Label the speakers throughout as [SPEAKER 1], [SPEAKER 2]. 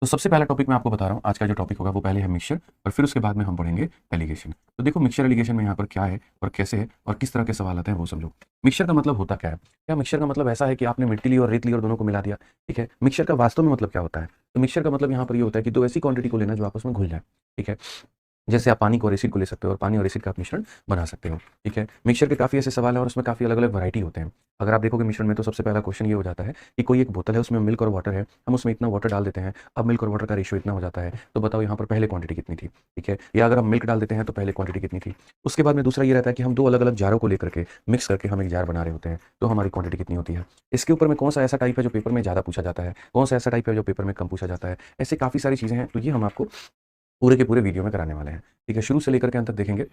[SPEAKER 1] तो सबसे पहला टॉपिक मैं आपको बता रहा हूँ, आज का जो टॉपिक होगा वो पहले है मिक्सचर और फिर उसके बाद में हम पढ़ेंगे एलिगेशन। तो देखो मिक्सचर एलिगेशन में यहाँ पर क्या है और कैसे है और किस तरह के सवाल आते हैं वो समझो। मिक्सचर का मतलब होता क्या है? क्या मिक्सचर का मतलब ऐसा है कि आपने मिट्टी ली और रेत ली और दोनों को मिला दिया? ठीक है। मिक्सचर का वास्तव में मतलब क्या होता है? तो मिक्सचर का मतलब यहाँ पर ये होता है कि दो ऐसी क्वांटिटी को लेना जो आपस में घुल जाए। ठीक है। जैसे आप पानी को और एसिड को ले सकते हो और पानी और एसिड का आप मिश्रण बना सकते हो। ठीक है। मिक्सचर के काफ़ी ऐसे सवाल हैं और उसमें काफ़ी अलग-अलग वैरायटी होते हैं। अगर आप देखोगे मिश्रण में तो सबसे पहला क्वेश्चन ये हो जाता है कि कोई एक बोतल है उसमें मिल्क और वाटर है, हम उसमें इतना वाटर डाल देते हैं, अब मिल्क और वाटर का रेशियो इतना हो जाता है, तो बताओ यहाँ पर पहले क्वांटिटी कितनी थी? ठीक है। या अगर हम मिल्क डाल देते हैं तो पहले क्वांटिटी कितनी थी? उसके बाद में दूसरा ये रहता है कि हम 2 अलग-अलग जारों को लेकर के मिक्स करके हम एक जार बना रहे होते हैं, तो हमारी क्वांटिटी कितनी होती है? इसके ऊपर में कौन-सा ऐसा टाइप है जो पेपर में ज़्यादा पूछा जाता है? कौन-सा ऐसा टाइप है जो पेपर में कम पूछा जाता है? ऐसे काफ़ी सारी चीज़ें हैं, तो ये हम आपको पूरे के पूरे वीडियो में कराने वाले हैं। ठीक है, शुरू से लेकर के अंत तक देखेंगे,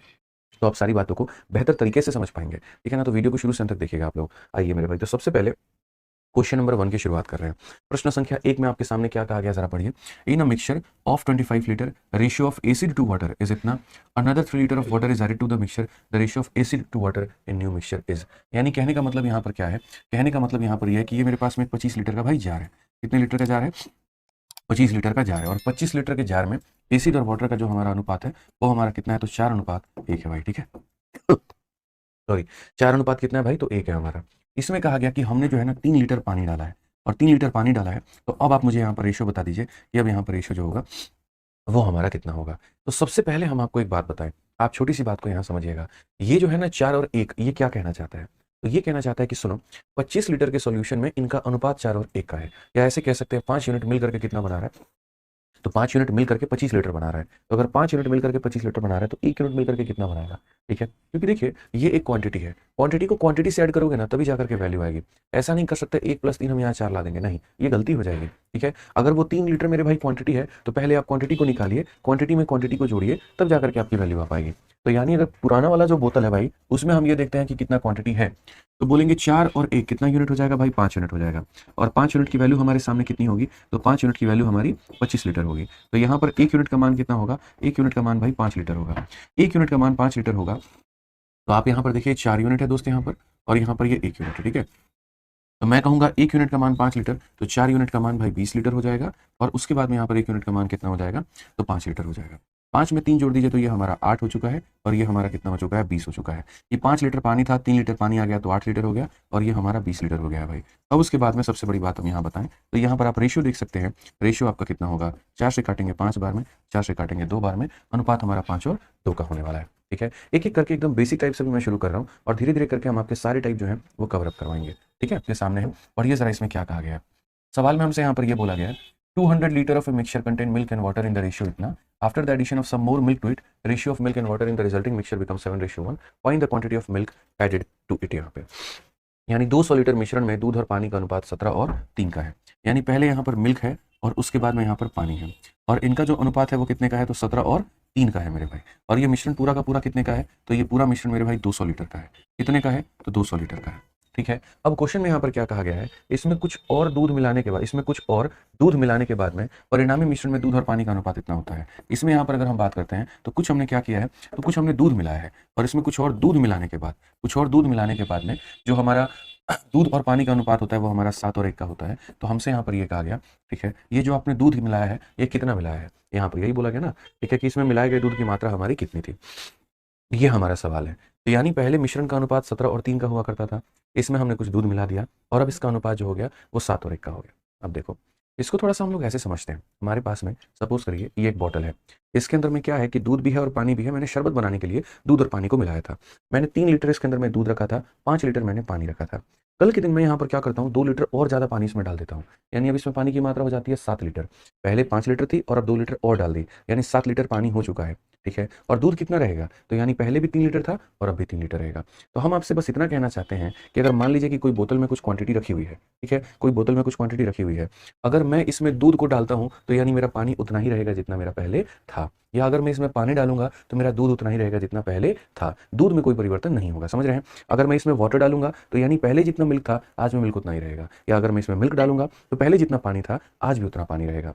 [SPEAKER 1] तो आप सारी बातों को बेहतर तरीके से समझ पाएँगे। ठीक है ना? तो वीडियो को शुरू से अंत तक देखिएगा आप लोग। आइए मेरे भाई, तो सबसे पहले क्वेश्चन नंबर 1 की शुरुआत कर रहे हैं। प्रश्न संख्या 1 में आपके सामने क्या कहा गया ज़रा पढ़िए। In a mixture of 25 litre, ratio of acid to water is इतना, another 3 litre of water is added to the mixture, the ratio of acid to water in new mixture is. यानी कहने का मतलब यहाँ पर क्या है? कहने का मतलब यहाँ पर ये है कि ये मेरे पास में 25 लीटर का भाई जार है। कितने लीटर का जार है? 25 लीटर का जार है और 25 लीटर के जार में एसिड और वाटर का जो हमारा अनुपात है वो हमारा कितना है? तो 4:1 है भाई। ठीक है। सॉरी, 4 अनुपात कितना है भाई? तो 1 है हमारा। इसमें कहा गया कि हमने जो है ना 3 लीटर पानी डाला है और 3 लीटर पानी डाला है, तो अब आप मुझे यहाँ पर रेशियो बता दीजिए कि अब यहाँ पर रेशियो जो होगा वो हमारा कितना होगा? तो सबसे पहले हम आपको एक बात बताएं, आप छोटी सी बात को यहाँ समझिएगा। ये जो है ना 4 और 1, ये क्या कहना चाहता है? तो ये कहना चाहता है कि सुनो, 25 लीटर के सॉल्यूशन में इनका अनुपात 4 और 1 का है, या ऐसे कह सकते हैं 5 यूनिट मिल करके कितना बना रहा है? तो 5 यूनिट मिल करके 25 लीटर बना रहा है। तो अगर 5 यूनिट मिल करके 25 लीटर बना रहा है तो 1 यूनिट मिल करके कितना बनाएगा? ठीक है? क्योंकि देखिए ये एक क्वांटिटी है। क्वांटिटी को क्वांटिटी से ऐड करोगे ना तभी जाकर के वैल्यू आएगी। ऐसा नहीं कर सकते 1 + 3 हम यहाँ 4 ला देंगे, नहीं, ये गलती हो जाएगी। ठीक है? अगर वो 3 लीटर मेरे भाई क्वांटिटी है तो पहले आप क्वांटिटी को निकालिए, क्वांटिटी में क्वांटिटी को जोड़िए, तब जाकर के आपकी वैल्यू आ पाएगी। तो यानी अगर पुराना वाला जो बोतल है भाई, उसमें हम ये देखते हैं कि कितना क्वांटिटी है। तो बोलेंगे 4 और 1 कितना यूनिट हो जाएगा भाई? 5 यूनिट हो जाएगा। और 5 यूनिट की वैल्यू हमारे सामने कितनी होगी? तो 5 यूनिट की वैल्यू हमारी 25 लीटर होगी। तो यहाँ पर 1 यूनिट का मान कितना होगा? 1 यूनिट का मान भाई 5 लीटर होगा। 1 यूनिट का मान 5 लीटर होगा। तो आप यहाँ पर देखिए 4 यूनिट है दोस्त यहाँ पर, और यहाँ पर ये 1 यूनिट है। ठीक है? तो मैं कहूँगा 1 यूनिट का मान 5 लीटर, तो 4 यूनिट का मान भाई 20 लीटर हो जाएगा, और उसके बाद में यहाँ पर 1 यूनिट का मान कितना हो जाएगा? तो 5 लीटर हो जाएगा। 5 में 3 जोड़ दीजिए तो ये हमारा 8 हो चुका है, और ये हमारा कितना हो चुका है? 20 हो चुका है। ये 5 लीटर पानी था, 3 लीटर पानी आ गया तो 8 लीटर हो गया, और ये हमारा 20 लीटर हो गया है भाई। अब उसके बाद में सबसे बड़ी बात हम यहाँ बताएँ, तो यहाँ पर आप रेशियो देख सकते हैं। रेशियो आपका कितना होगा? 4 से काटेंगे 5 बार में, 4 से काटेंगे 2 बार में, अनुपात हमारा 5 और 2 का होने वाला है। ठीक है? एक-एक करके एकदम बेसिक टाइप से भी मैं शुरू कर रहा हूँ, और धीरे-धीरे करके हम आपके सारे टाइप जो हैं वो कवर अप करवाएँगे। ठीक है? आपके सामने है। पढ़िए ज़रा इसमें क्या कहा गया है। सवाल में हमसे यहाँ पर ये बोला गया है, 200 litre of a mixture contain milk and water in the ratio इतना, after the addition of some more milk to it, ratio of milk and water in the resulting mixture become 7:1, find the quantity of milk added to it. यहाँ पे यानी 200 litre मिश्रण में दूध और पानी का अनुपात 17 और 3 का है। यानी पहले यहाँ पर मिल्क है और उसके बाद में यहाँ पर पानी है, और इनका जो अनुपात है वो कितने का है? तो 17 और 3 का है मेरे भाई। और ये मिश्रण पूरा का पूरा कितने का है? तो ये पूरा मिश्रण मेरे भाई 200 लीटर का है। कितने का है? तो 200 लीटर का है। ठीक है? अब क्वेश्चन में यहाँ पर क्या कहा गया है, इसमें कुछ और दूध मिलाने के बाद, इसमें कुछ और दूध मिलाने के बाद में परिणामी मिश्रण में दूध और पानी का अनुपात इतना होता है। इसमें यहाँ पर अगर हम बात करते हैं तो कुछ हमने क्या किया है, तो कुछ हमने दूध मिलाया है, और इसमें कुछ और दूध मिलाने के बाद, कुछ और दूध मिलाने के बाद में जो हमारा दूध और पानी का अनुपात होता है वो हमारा 7 और 1 का होता है। तो हमसे यहाँ पर ये कहा गया, ठीक है, ये जो आपने दूध मिलाया है ये कितना मिलाया है? यहाँ पर यही बोला गया ना, ठीक है, कि इसमें मिलाए गए दूध की मात्रा हमारी कितनी थी? ये हमारा सवाल है। तो यानी पहले मिश्रण का अनुपात 17 और 3 का हुआ करता था, इसमें हमने कुछ दूध मिला दिया, और अब इसका अनुपात जो हो गया वो 7 और 1 का हो गया। अब देखो, इसको थोड़ा-सा हम लोग ऐसे समझते हैं। हमारे पास में सपोज़ करिए ये एक बॉटल है। इसके अंदर में क्या है कि दूध भी है और पानी भी है। मैंने शरबत बनाने के लिए दूध और पानी को मिलाया था। मैंने 3 लीटर इसके अंदर में दूध रखा था, 5 लीटर मैंने पानी रखा था। कल के दिन मैं यहाँ पर क्या करता हूँ, 2 लीटर और ज़्यादा पानी इसमें डाल देता हूँ। यानी अब इसमें पानी की मात्रा हो जाती है 7 लीटर। पहले 5 लीटर थी और अब 2 लीटर और डाल दी, यानी 7 लीटर पानी हो चुका है। ठीक है? और दूध कितना रहेगा? तो यानी पहले भी 3 लीटर था और अब भी 3 लीटर रहेगा। तो हम आपसे बस इतना कहना चाहते हैं कि अगर मान लीजिए कि कोई बोतल में कुछ क्वांटिटी रखी हुई है, ठीक है? कोई बोतल में कुछ क्वांटिटी रखी हुई है। अगर मैं इसमें दूध को डालता हूँ तो यानी मेरा पानी उतना ही रहेगा जितना मेरा पहले था, या अगर मैं इसमें पानी डालूँगा तो मेरा दूध उतना ही रहेगा जितना पहले था। दूध में कोई परिवर्तन नहीं होगा, समझ रहे हैं? अगर मैं इसमें वाटर डालूँगा तो यानी पहले जितना मिल्क था, आज में मिल्क उतना ही रहेगा, या अगर मैं इसमें मिल्क डालूँगा तो पहले जितना पानी था, आज भी उतना पानी रहेगा।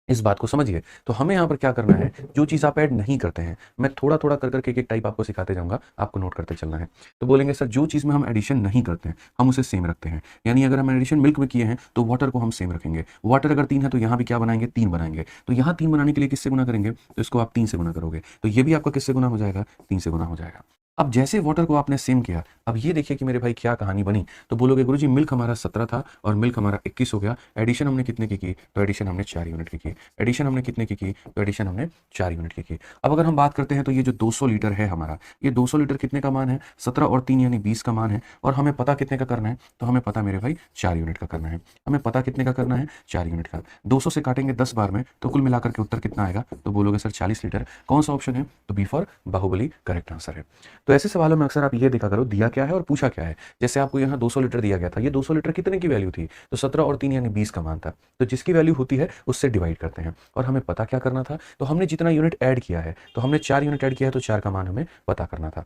[SPEAKER 1] इस बात को समझिए। तो हमें यहाँ पर क्या करना है, जो चीज़ आप ऐड नहीं करते हैं, मैं थोड़ा-थोड़ा कर करके एक-एक टाइप आपको सिखाते जाऊँगा, आपको नोट करते चलना है। तो बोलेंगे सर जो चीज़ में हम एडिशन नहीं करते हैं, हम उसे सेम रखते हैं। यानी अगर हम एडिशन मिल्क में किए हैं, तो वाटर को हम सेम रखेंगे। वाटर अगर 3 है, तो यहाँ भी क्या बनाएँगे, 3 बनाएँगे। तो यहाँ 3 बनाने के लिए किससे गुणा करेंगे, तो इसको आप 3 से गुणा करोगे। तो ये भी आपका किससे गुणा हो जाएगा, 3 से गुणा हो जाएगा। अब जैसे वाटर को आपने सेम किया, अब ये देखिए कि मेरे भाई क्या कहानी बनी। तो बोलोगे गुरुजी मिल्क हमारा 17 था और मिल्क हमारा 21 हो गया। एडिशन हमने कितने की? तो एडिशन हमने 4 यूनिट की। एडिशन हमने कितने की? तो एडिशन हमने 4 यूनिट की। अब अगर हम बात करते हैं तो ये जो 200 लीटर है हमारा, ये 200 लीटर कितने का मान है? 17 और 3 यानी 20 का मान है। और हमें पता कितने का करना है? तो हमें पता मेरे भाई 4 यूनिट का करना है। हमें पता कितने का करना है? 4 यूनिट का। 200 से काटेंगे 10 बार में, तो कुल मिलाकर के उत्तर कितना आएगा? तो बोलोगे सर 40 लीटर। कौन सा ऑप्शन है? तो B for Baahubali correct answer है। तो ऐसे सवालों में अक्सर आप ये देखा करो, दिया क्या है और पूछा क्या है। जैसे आपको यहाँ 200 लीटर दिया गया था, ये 200 लीटर कितने की वैल्यू थी? तो 17 और 3 यानी 20 का मान था। तो जिसकी वैल्यू होती है उससे डिवाइड करते हैं। और हमें पता क्या करना था? तो हमने जितना यूनिट ऐड किया है, तो हमने 4 यूनिट ऐड किया है, तो 4 का मान हमें पता करना था।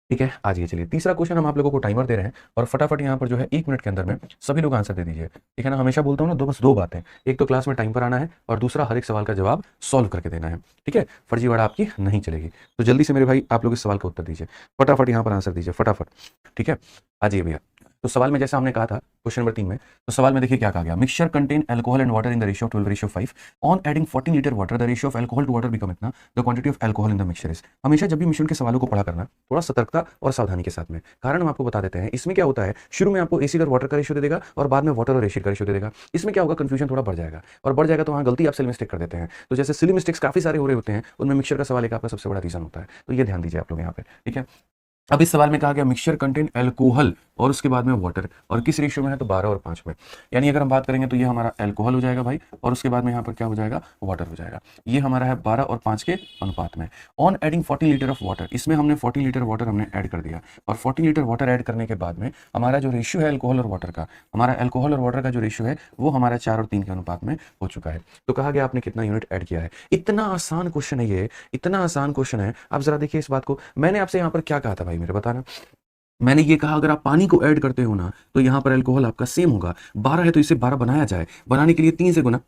[SPEAKER 1] ठीक है, आज ये चलिए तीसरा क्वेश्चन हम आप लोगों को टाइमर दे रहे हैं और फटाफट यहाँ पर जो है 1 मिनट के अंदर में सभी लोग आंसर दे दीजिए। ठीक है ना, हमेशा बोलता हूँ ना, बस दो बातें, एक तो क्लास में टाइम पर आना है और दूसरा हर एक सवाल का जवाब सॉल्व करके देना है। ठीक है, फर्जीवाड़ा आपकी नहीं चलेगी। तो जल्दी से मेरे भाई आप लोग इस सवाल का उत्तर दीजिए, फटाफट यहाँ पर आंसर दीजिए फटाफट। ठीक है, आ जाइए भैया। तो सवाल में जैसा हमने कहा था क्वेश्चन नंबर 3 में, तो सवाल में देखिए क्या कहा गया, mixture contain alcohol and water in the ratio of 12:5। On adding 14 litre water the ratio of alcohol to water become इतना, the quantity of alcohol in the mixture is. हमेशा जब भी मिश्रण के सवालों को पढ़ा करना थोड़ा सतर्कता और सावधानी के साथ में, कारण हम आपको बता देते हैं। इसमें क्या होता है, शुरू में आपको एसिड और वाटर का रेशियो दे देगा और बाद में वाटर और एसिड का रेशियो दे देगा। इसमें क्या होगा, कंफ्यूजन थोड़ा बढ़ जाएगा और बढ़ जाएगा तो वहाँ गलती आप सिली मिस्टेक कर देते हैं। तो जैसे सिली मिस्टेक्स काफी सारे हो रहे होते हैं, उनमें मिक्सचर का सवाल एक आपका सबसे बड़ा रीजन होता है। तो ये ध्यान दीजिए आप लोग यहाँ पे। ठीक है, अब इस सवाल में कहा गया मिक्सचर कंटेन अल्कोहल और उसके बाद में वाटर, और किस रेशियो में है, तो 12 और 5 में। यानी अगर हम बात करेंगे तो ये हमारा अल्कोहल हो जाएगा भाई, और उसके बाद में यहाँ पर क्या हो जाएगा, वाटर हो जाएगा। ये हमारा है 12 और 5 के अनुपात में। On adding 14 litre of water, इसमें हमने 14 लीटर वाटर हमने ऐड कर दिया, और 14 लीटर वाटर ऐड करने के बाद में हमारा जो रेशियो है अल्कोहल और वाटर का, हमारा अल्कोहल और वाटर का जो रेशियो है वो हमारा 4 और 3 के अनुपात में हो चुका है। तो कहा गया आपने कितना यूनिट ऐड किया है। इतना आसान क्वेश्चन है ये, इतना आसान क्वेश्चन है। आप जरा देखिए इस बात को, मैंने आपसे यहाँ पर क्या कहा था भाई, मेरे बताना। मैंने ये कहा अगर आप पानी को ऐड करते हो ना, तो यहाँ पर अल्कोहल आपका सेम होगा। 12 है तो इसे 12 बनाया जाए, बनाने के लिए 3 से गुना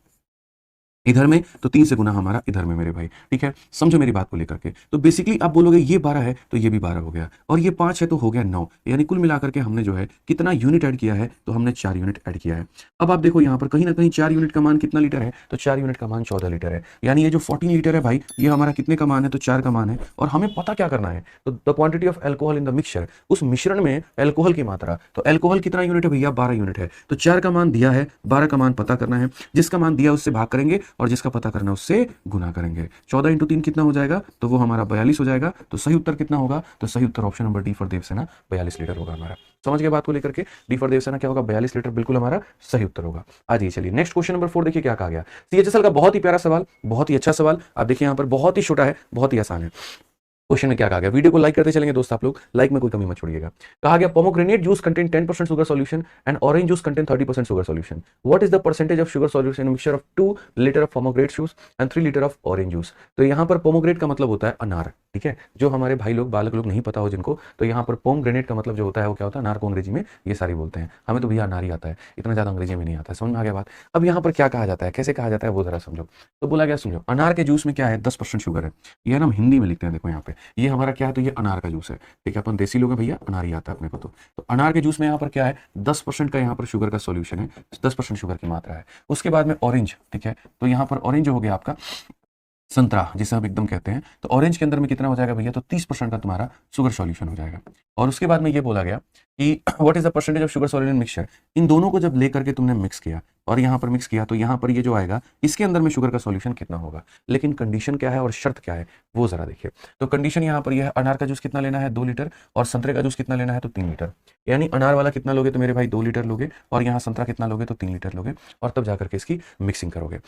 [SPEAKER 1] इधर में, तो 3 से गुना हमारा इधर में मेरे भाई। ठीक है, समझो मेरी बात को लेकर के। तो बेसिकली आप बोलोगे ये 12 है तो ये भी 12 हो गया, और ये 5 है तो हो गया 9। यानी कुल मिलाकर के हमने जो है कितना यूनिट ऐड किया है, तो हमने 4 यूनिट ऐड किया है। अब आप देखो यहाँ पर कहीं ना कहीं 4 यूनिट का मान कितना लीटर है, तो 4 यूनिट का मान 14 लीटर है। यानी ये जो 14 लीटर है भाई, ये हमारा कितने का मान है, तो 4 का मान है। और हमें पता क्या करना है, तो the quantity of alcohol in the mixture, उस मिश्रण में अल्कोहल की मात्रा। तो अल्कोहल कितना यूनिट है भैया, 12 यूनिट है। तो 4 का मान दिया है, 12 का मान पता करना है। जिसका मान दिया उससे भाग करेंगे और जिसका पता करना उससे गुना करेंगे। 14 इंटू 3 कितना हो जाएगा, तो वो हमारा 42 हो जाएगा। तो सही उत्तर कितना होगा, तो सही उत्तर ऑप्शन नंबर डी फॉर देवसेना 42 लीटर होगा हमारा। समझ गए बात को लेकर के, डी फॉर देवसेना क्या होगा, 42 लीटर बिल्कुल हमारा सही उत्तर होगा। आज ये चलिए नेक्स्ट क्वेश्चन नंबर 4 देखिए क्या कहा गया। सीएचएसएल का बहुत ही प्यारा सवाल, बहुत ही अच्छा सवाल। आप देखिए यहाँ पर बहुत ही छोटा है, बहुत ही आसान है। क्वेश्चन में क्या कहा गया, वीडियो को लाइक करते चलेंगे दोस्त आप लोग, लाइक में कोई कमी मत छोड़िएगा। कहा गया pomegranate juice contain 10% sugar solution and orange juice contain 30% sugar solution. What is the percentage of sugar solution in mixture of 2 litre of pomegranate juice and 3 litre of orange juice. तो यहाँ पर pomegranate का मतलब होता है अनार। ठीक है, जो हमारे भाई लोग बालक लोग नहीं पता हो जिनको, तो यहाँ पर पोमग्रेनेट का मतलब जो होता है वो क्या होता है, अनार को अंग्रेजी में ये सारी बोलते हैं। हमें तो भैया अनार ही आता है, इतना ज्यादा अंग्रेजी में नहीं आता है। समझ में आ गया बात। अब यहाँ पर क्या कहा जाता है, कैसे कहा जाता है वो जरा समझो। तो बोला गया समझो, अनार के जूस में क्या है, 10% शुगर है। ये हम हिंदी में लिखते हैं, देखो यहाँ पे ये हमारा क्या है, तो ये अनार का जूस है। ठीक है, अपन देसी लोग हैं भैया, अनार ही आता है अपने को। तो अनार के जूस में यहाँ पर क्या है, 10% का यहाँ पर शुगर का सॉल्यूशन है, 10% शुगर की मात्रा है। उसके बाद में ऑरेंज, ठीक है, तो यहाँ पर ऑरेंज हो गया आपका संतरा, जिसे हम एकदम कहते हैं। तो ऑरेंज के अंदर में कितना हो जाएगा भैया, तो 30% का तुम्हारा शुगर सॉल्यूशन हो जाएगा। और उसके बाद में ये बोला गया कि what is the percentage of sugar solution mixture. इन दोनों को जब लेकर के तुमने मिक्स किया और यहाँ पर मिक्स किया, तो यहाँ पर ये जो आएगा इसके अंदर में शुगर का सॉल्यूशन कितना होगा। लेकिन कंडीशन क्या है और शर्त क्या है वो जरा देखिए। तो कंडीशन यहाँ पर यह है, अनार का जूस कितना लेना है, 2 लीटर, और संतरे का जूस कितना लेना है, तो 3 लीटर। यानी अनार वाला कितना लोगे, तो मेरे भाई 2 लीटर लोगे, और यहाँ संतरा कितना लोगे, तो 3 लीटर लोगे, और तब जाकर के इसकी मिक्सिंग करोगे।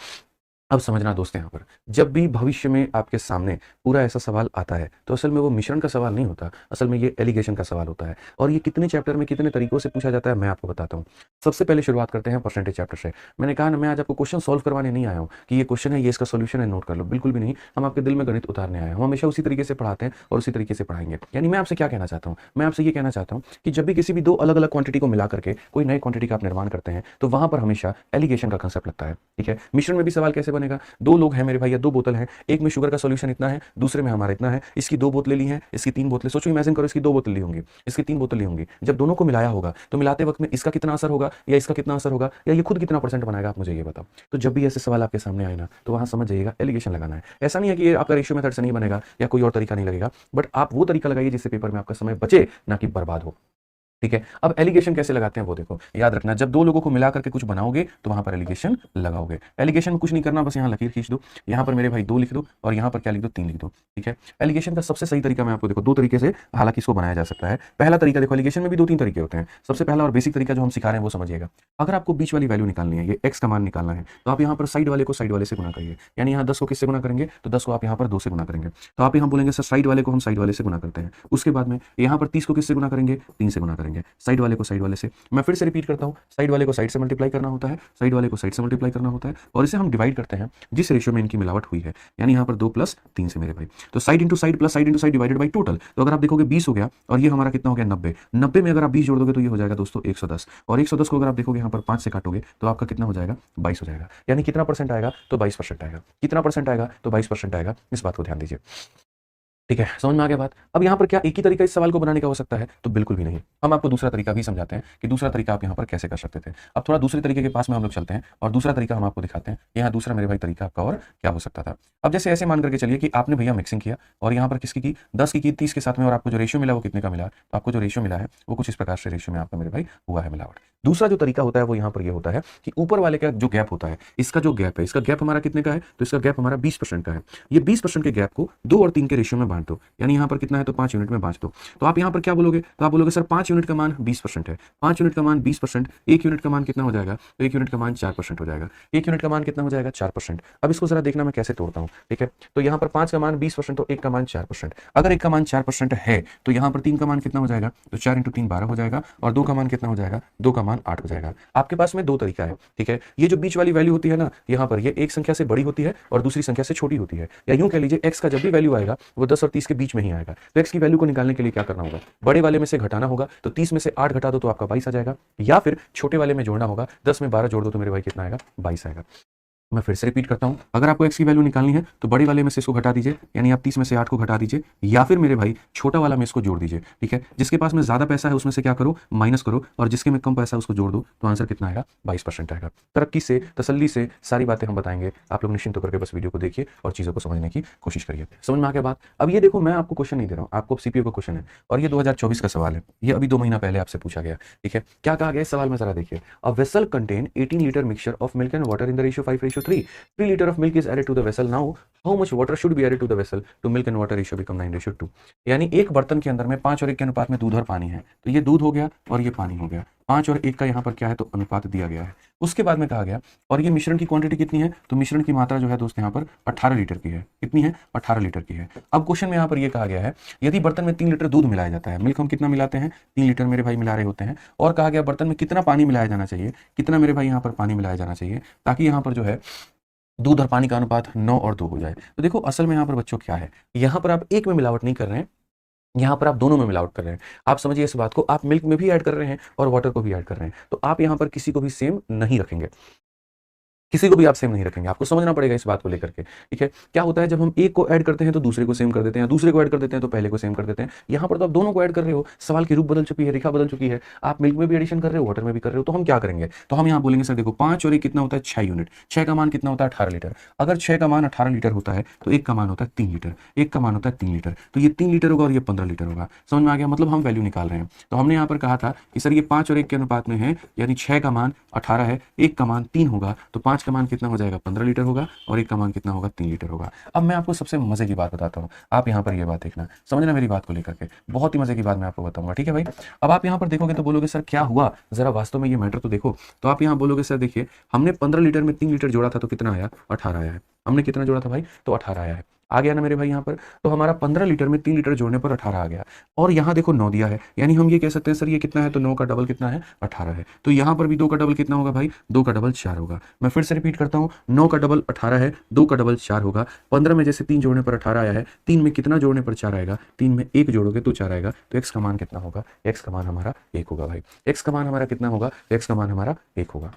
[SPEAKER 1] अब समझना दोस्त, यहाँ पर जब भी भविष्य में आपके सामने पूरा ऐसा सवाल आता है, तो असल में वो मिश्रण का सवाल नहीं होता, असल में ये एलिगेशन का सवाल होता है। और ये कितने चैप्टर में कितने तरीकों से पूछा जाता है मैं आपको बताता हूँ। सबसे पहले शुरुआत करते हैं परसेंटेज चैप्टर से। मैंने कहा ना, मैं आज आपको क्वेश्चन सॉल्व करवाने नहीं आया हूँ कि ये क्वेश्चन है, ये इसका सोल्यूशन है, नोट कर लो, बिल्कुल भी नहीं। हम आपके दिल में गणित उतारने आए हैं। हम हमेशा उसी तरीके से पढ़ाते हैं और उसी तरीके से पढ़ाएंगे। यानी मैं आपसे क्या कहना चाहता हूँ, मैं आपसे ये कहना चाहता हूँ कि जब भी किसी भी 2 अलग अलग क्वांटिटी को मिला करके कोई नई क्वांटिटी का आप निर्माण करते हैं, तो वहां पर हमेशा एलिगेशन का कंसेप्ट लगता है। ठीक है, मिश्रण में भी सवाल कैसे बनेगा, 2 लोग हैं मेरे भाई या 2 बोतल हैं, एक में शुगर का सॉल्यूशन इतना है, दूसरे में हमारा इतना है, इसकी 2 बोतलें ली हैं, इसकी 3 बोतलें, सोचो इमेजिन करो इसकी 2 बोतल ली होंगी, इसकी 3 बोतल ली होंगी, जब दोनों को मिलाया होगा तो मिलाते वक्त में इसका कितना असर होगा या इसका कितना असर होगा या ये खुद कितना परसेंट बनाएगा, आप मुझे ये बताओ। तो जब भी ऐसे सवाल आपके सामने आए ना तो वहां समझ जाइएगा एलिगेशन लगाना है। ऐसा नहीं है कि ये आपका रेशियो मेथड से नहीं बनेगा या कोई और तरीका नहीं लगेगा, बट आप वो तरीका लगाइए जिससे पेपर में आपका समय बचे ना कि बर्बाद हो। ठीक है, अब एलिगेशन कैसे लगाते हैं वो देखो, याद रखना जब 2 लोगों को मिला करके कुछ बनाओगे तो वहां पर एलिगेशन लगाओगे। एलिगेशन में कुछ नहीं करना, बस यहाँ लकीर खींच दो, यहाँ पर मेरे भाई 2 लिख दो और यहाँ पर क्या लिख दो, 3 लिख दो। ठीक है, एलिगेशन का सबसे सही तरीका मैं आपको देखो 2 तरीके से हालांकि इसको बनाया जा सकता है। पहला तरीका देखो, एलिगेशन में भी 2-3 तरीके होते हैं। सबसे पहला और बेसिक तरीका जो हम सिखा रहे हैं वो समझिएगा। अगर आपको बीच वाली वैल्यू निकालनी है, ये एक्स का मान निकालना है, तो आप यहाँ पर साइड वाले को साइड वाले से गुना करिए। यानी यहाँ 10 को किससे गुना करेंगे, तो 10 को आप यहाँ पर 2 से गुना करेंगे, तो आप यहाँ बोलेंगे सर साइड वाले को हम साइड वाले से गुना करते हैं। उसके बाद में यहाँ पर 30 को किससे गुना करेंगे, 3 से गुना करेंगे, साइड वाले को साइड वाले से। मैं फिर से रिपीट करता हूं, साइड वाले को साइड से मल्टीप्लाई करना होता है, साइड वाले को साइड से मल्टीप्लाई करना होता है, और इसे हम डिवाइड करते हैं जिस रेशियो में इनकी मिलावट हुई है, यानी यहाँ पर 2 + 3 से मेरे भाई। तो side into side plus side into side divided by total. तो अगर आप देखोगे 20 हो गया और ये हमारा कितना हो गया 90। 90 में अगर आप 20 जोड़ दोगे तो ये हो जाएगा दोस्तों 110, और 110 को अगर आप देखोगे यहाँ पर 5 से काटोगे तो आपका कितना हो जाएगा, 22 हो जाएगा। यानी कितना परसेंट आएगा, तो 22% आएगा। कितना परसेंट आएगा, तो 22% आएगा। इस बात को ध्यान दीजिए। ठीक है, समझ में आ गया बात। अब यहाँ पर क्या एक ही तरीका इस सवाल को बनाने का हो सकता है, तो बिल्कुल भी नहीं। हम आपको दूसरा तरीका भी समझाते हैं कि दूसरा तरीका आप यहाँ पर कैसे कर सकते थे। अब थोड़ा दूसरे तरीके के पास में हम लोग चलते हैं और दूसरा तरीका हम आपको दिखाते हैं। यहाँ दूसरा मेरे भाई तरीका आपका और क्या हो सकता था। अब जैसे ऐसे मान करके चलिए कि आपने भैया मिक्सिंग किया और यहाँ पर किसकी की 10 की 30 के साथ में, और आपको जो रेशियो मिला वो कितने का मिला, तो आपको जो रेशियो मिला है वो कुछ इस प्रकार से रेशियो में आपका मेरे भाई हुआ है मिलावट। दूसरा जो तरीका होता है वो यहाँ पर ये होता है कि ऊपर वाले का जो गैप होता है, इसका जो गैप है, इसका गैप हमारा कितने का है, तो इसका गैप हमारा 20% का है। ये 20% के गैप को 2 और 3 के रेशियो में बांट दो, यानी यहाँ पर कितना है, तो 5 यूनिट में बांट दो। तो आप यहाँ पर क्या बोलोगे, तो आप बोलोगे सर 5 यूनिट का मान 20% है, 5 यूनिट का मान 20%, 1 यूनिट का मान कितना हो जाएगा, तो 1 यूनिट का मान 4% हो जाएगा। 1 यूनिट का मान कितना हो जाएगा, 4%। अब इसको जरा देखना मैं कैसे तोड़ता हूँ। ठीक है, तो यहाँ पर 5 का मान 20%, तो 1 का मान 4%। अगर 1 का मान 4% है तो यहाँ पर 3 का मान कितना हो जाएगा, तो 4 × 3 12 हो जाएगा, और 2 का मान कितना हो जाएगा, 2 का मान 8 हो जाएगा। आपके पास में 2 तरीका है। ठीक है, ये जो बीच वाली वैल्यू होती है ना, यहाँ पर ये एक संख्या से बड़ी होती है और दूसरी संख्या से छोटी होती है, या यूं कह लीजिए x का जब भी वैल्यू आएगा वो 10 और 30 के बीच में ही आएगा। तो x की वैल्यू को निकालने के लिए क्या करना होगा, बड़े वाले में से घटाना होगा, तो 30 में से 8 घटा दो तो आपका 22 आ जाएगा, या फिर छोटे वाले में जोड़ना होगा, 10 में 12 जोड़ दो तो मेरे भाई कितना आएगा, 22 आएगा। मैं फिर से रिपीट करता हूं, अगर आपको x की वैल्यू निकालनी है तो बड़े वाले में से इसको घटा दीजिए, यानी आप 30 में से 8 को घटा दीजिए, या फिर मेरे भाई छोटा वाला में इसको जोड़ दीजिए। ठीक है, जिसके पास में ज्यादा पैसा है उसमें से क्या करो, माइनस करो, और जिसके में कम पैसा है उसको जोड़ दो, तो आंसर कितना आएगा, 22% आएगा। तरक्की से, तसल्ली से सारी बातें हम बताएंगे, आप लोग निश्चिंत होकर के बस वीडियो को देखिए और चीजों को समझने की कोशिश करिए। समझ में आ गया बात। अब ये देखो, मैं आपको क्वेश्चन नहीं दे रहा हूँ, आपको सीपीयू का क्वेश्चन है, और ये 2024 का सवाल है, ये अभी 2 महीना पहले आपसे पूछा गया। ठीक है, क्या कहा गया इस सवाल में जरा देखिए, a vessel contain 18 litre mixture of milk and water in the ratio 5:3, 3 liter of milk is added to the vessel. Now how much water should be added to the vessel to milk and water ratio become 9:2? यानी एक बर्तन के अंदर में 5 और 1 के अनुपात में दूध और पानी है, तो ये दूध हो गया और ये पानी हो गया, 5 और 1 का यहाँ पर क्या है, तो अनुपात दिया गया है। उसके बाद में कहा गया, और ये मिश्रण की क्वांटिटी कितनी है, तो मिश्रण की मात्रा जो है दोस्त यहाँ पर 18 लीटर की है। कितनी है, 18 लीटर की है। अब क्वेश्चन में यहाँ पर ये कहा गया है, यदि बर्तन में 3 लीटर दूध मिलाया जाता है, मिल्क हम कितना मिलाते हैं, 3 लीटर मेरे भाई मिला रहे होते हैं, और कहा गया बर्तन में कितना पानी मिलाया जाना चाहिए, कितना मेरे भाई यहाँ पर पानी मिलाया जाना चाहिए, ताकि यहाँ पर जो है दूध और पानी का अनुपात 9 और 2 हो जाए। तो देखो असल में यहाँ पर बच्चों क्या है, यहाँ पर आप एक में मिलावट नहीं कर रहे हैं, यहाँ पर आप दोनों में मिलावट कर रहे हैं। आप समझिए इस बात को, आप मिल्क में भी ऐड कर रहे हैं और वाटर को भी ऐड कर रहे हैं, तो आप यहाँ पर किसी को भी सेम नहीं रखेंगे, किसी को भी आप सेम नहीं रखेंगे, आपको समझना पड़ेगा इस बात को लेकर के। ठीक है, क्या होता है जब हम एक को ऐड करते हैं तो दूसरे को सेम कर देते हैं, दूसरे को ऐड कर देते हैं तो पहले को सेम कर देते हैं। यहाँ पर तो आप दोनों को ऐड कर रहे हो, सवाल की रूप बदल चुकी है, रेखा बदल चुकी है, आप मिल्क में भी एडिशन कर रहे हो, वाटर में भी कर रहे हो, तो हम क्या करेंगे, तो हम यहाँ बोलेंगे सर देखो 5 और 1 कितना होता है, 6 यूनिट, 6 का मान कितना होता है, 18 लीटर। अगर 6 का मान 18 लीटर होता है तो 1 का मान होता है 3 लीटर, 1 का मान होता है 3 लीटर, तो ये 3 लीटर होगा और ये 15 लीटर होगा। समझ में आ गया, मतलब हम वैल्यू निकाल रहे हैं। तो हमने यहाँ पर कहा था कि सर ये 5 और 1 के अनुपात में है, यानी 6 का मान 18 है, 1 का मान 3 होगा, तो 5 का मान कितना हो जाएगा, 15 लीटर होगा, और 1 का मान कितना होगा, 3 लीटर होगा। अब मैं आपको सबसे मजे की बात बताता हूँ, आप यहाँ पर ये बात देखना, समझना मेरी बात को लेकर के, बहुत ही मजे की बात मैं आपको बताऊंगा। ठीक है भाई, अब आप यहाँ पर देखोगे तो बोलोगे सर क्या हुआ, जरा वास्तव में ये मैटर तो देखो। तो आप यहाँ बोलोगे सर देखिए, हमने 15 लीटर में 3 लीटर जोड़ा था तो कितना आया, 18 आया है। हमने कितना जोड़ा था भाई, तो 18 आया है। आ गया ना मेरे भाई यहाँ पर, तो हमारा 15 लीटर में 3 लीटर जोड़ने पर 18 आ गया, और यहाँ देखो 9 दिया है, यानी हम ये कह सकते हैं सर ये कितना है, तो 9 का डबल कितना है, 18 है। तो यहाँ पर भी 2 का डबल कितना होगा भाई, 2 का डबल 4 होगा। मैं फिर से रिपीट करता हूँ, 9 का डबल 18 है, 2 का डबल 4 होगा। 15 में जैसे 3 जोड़ने पर 18 आया है, 3 में कितना जोड़ने पर 4 आएगा, 3 में 1 जोड़ोगे तो 4 आएगा, तो x का मान कितना होगा, x का मान हमारा 1 होगा भाई। x का मान हमारा कितना होगा, x का मान हमारा 1 होगा।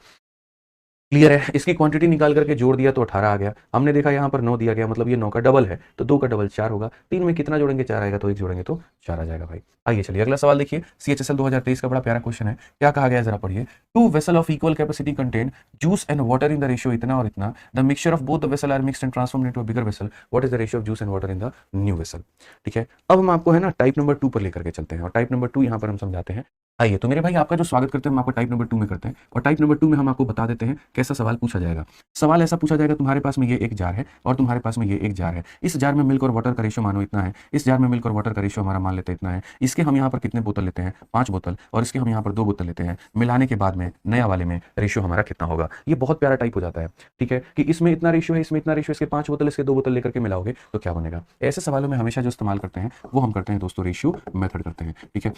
[SPEAKER 1] क्लियर है। इसकी क्वांटिटी निकाल करके जोड़ दिया तो 18 आ गया। हमने देखा यहाँ पर 9 दिया गया, मतलब ये 9 का डबल है, तो 2 का डबल 4 होगा। 3 में कितना जोड़ेंगे, 4 आएगा, तो 1 जोड़ेंगे तो 4 आ जाएगा भाई। आइए चलिए अगला सवाल देखिए। सीएचएसएल 2023 का बड़ा प्यारा क्वेश्चन है। क्या कहा गया है जरा पढ़िए। Two vessel of equal capacity contain juice and water in the ratio इतना और इतना, the mixture of both the vessel are mixed and transformed into a bigger vessel, what is the ratio of juice and water in the new vessel. ठीक है, अब हम आपको है ना टाइप नंबर 2 पर लेकर के चलते हैं और टाइप नंबर 2 यहाँ पर हम समझाते हैं। आइए तो मेरे भाई आपका जो स्वागत करते हैं हम आपको टाइप नंबर 2 में करते हैं और टाइप नंबर 2 में हम आपको बता देते हैं कैसा सवाल पूछा जाएगा। सवाल ऐसा पूछा जाएगा, तुम्हारे पास में ये एक जार है और तुम्हारे पास में ये एक जार है। इस जार में मिल्क और वाटर का रेशियो मानो इतना है, इस जार में मिल्क और वाटर का रेशियो हमारा मान लेते हैं इतना है। इसके हम यहाँ पर कितने बोतल लेते हैं, 5 बोतल, और इसके हम यहाँ पर 2 बोतल लेते हैं। मिलाने के बाद में नया वाले में रेशियो हमारा कितना होगा। ये बहुत प्यारा टाइप हो जाता है। ठीक है, कि इसमें इतना रेशियो है, इसमें इतना रेशियो, इसके 5 बोतल, इसके 2 बोतल लेकर के मिलाओगे तो क्या बनेगा। ऐसे सवालों में हमेशा जो इस्तेमाल करते हैं वो हम करते हैं दोस्तों रेशियो मेथड करते हैं। ठीक है,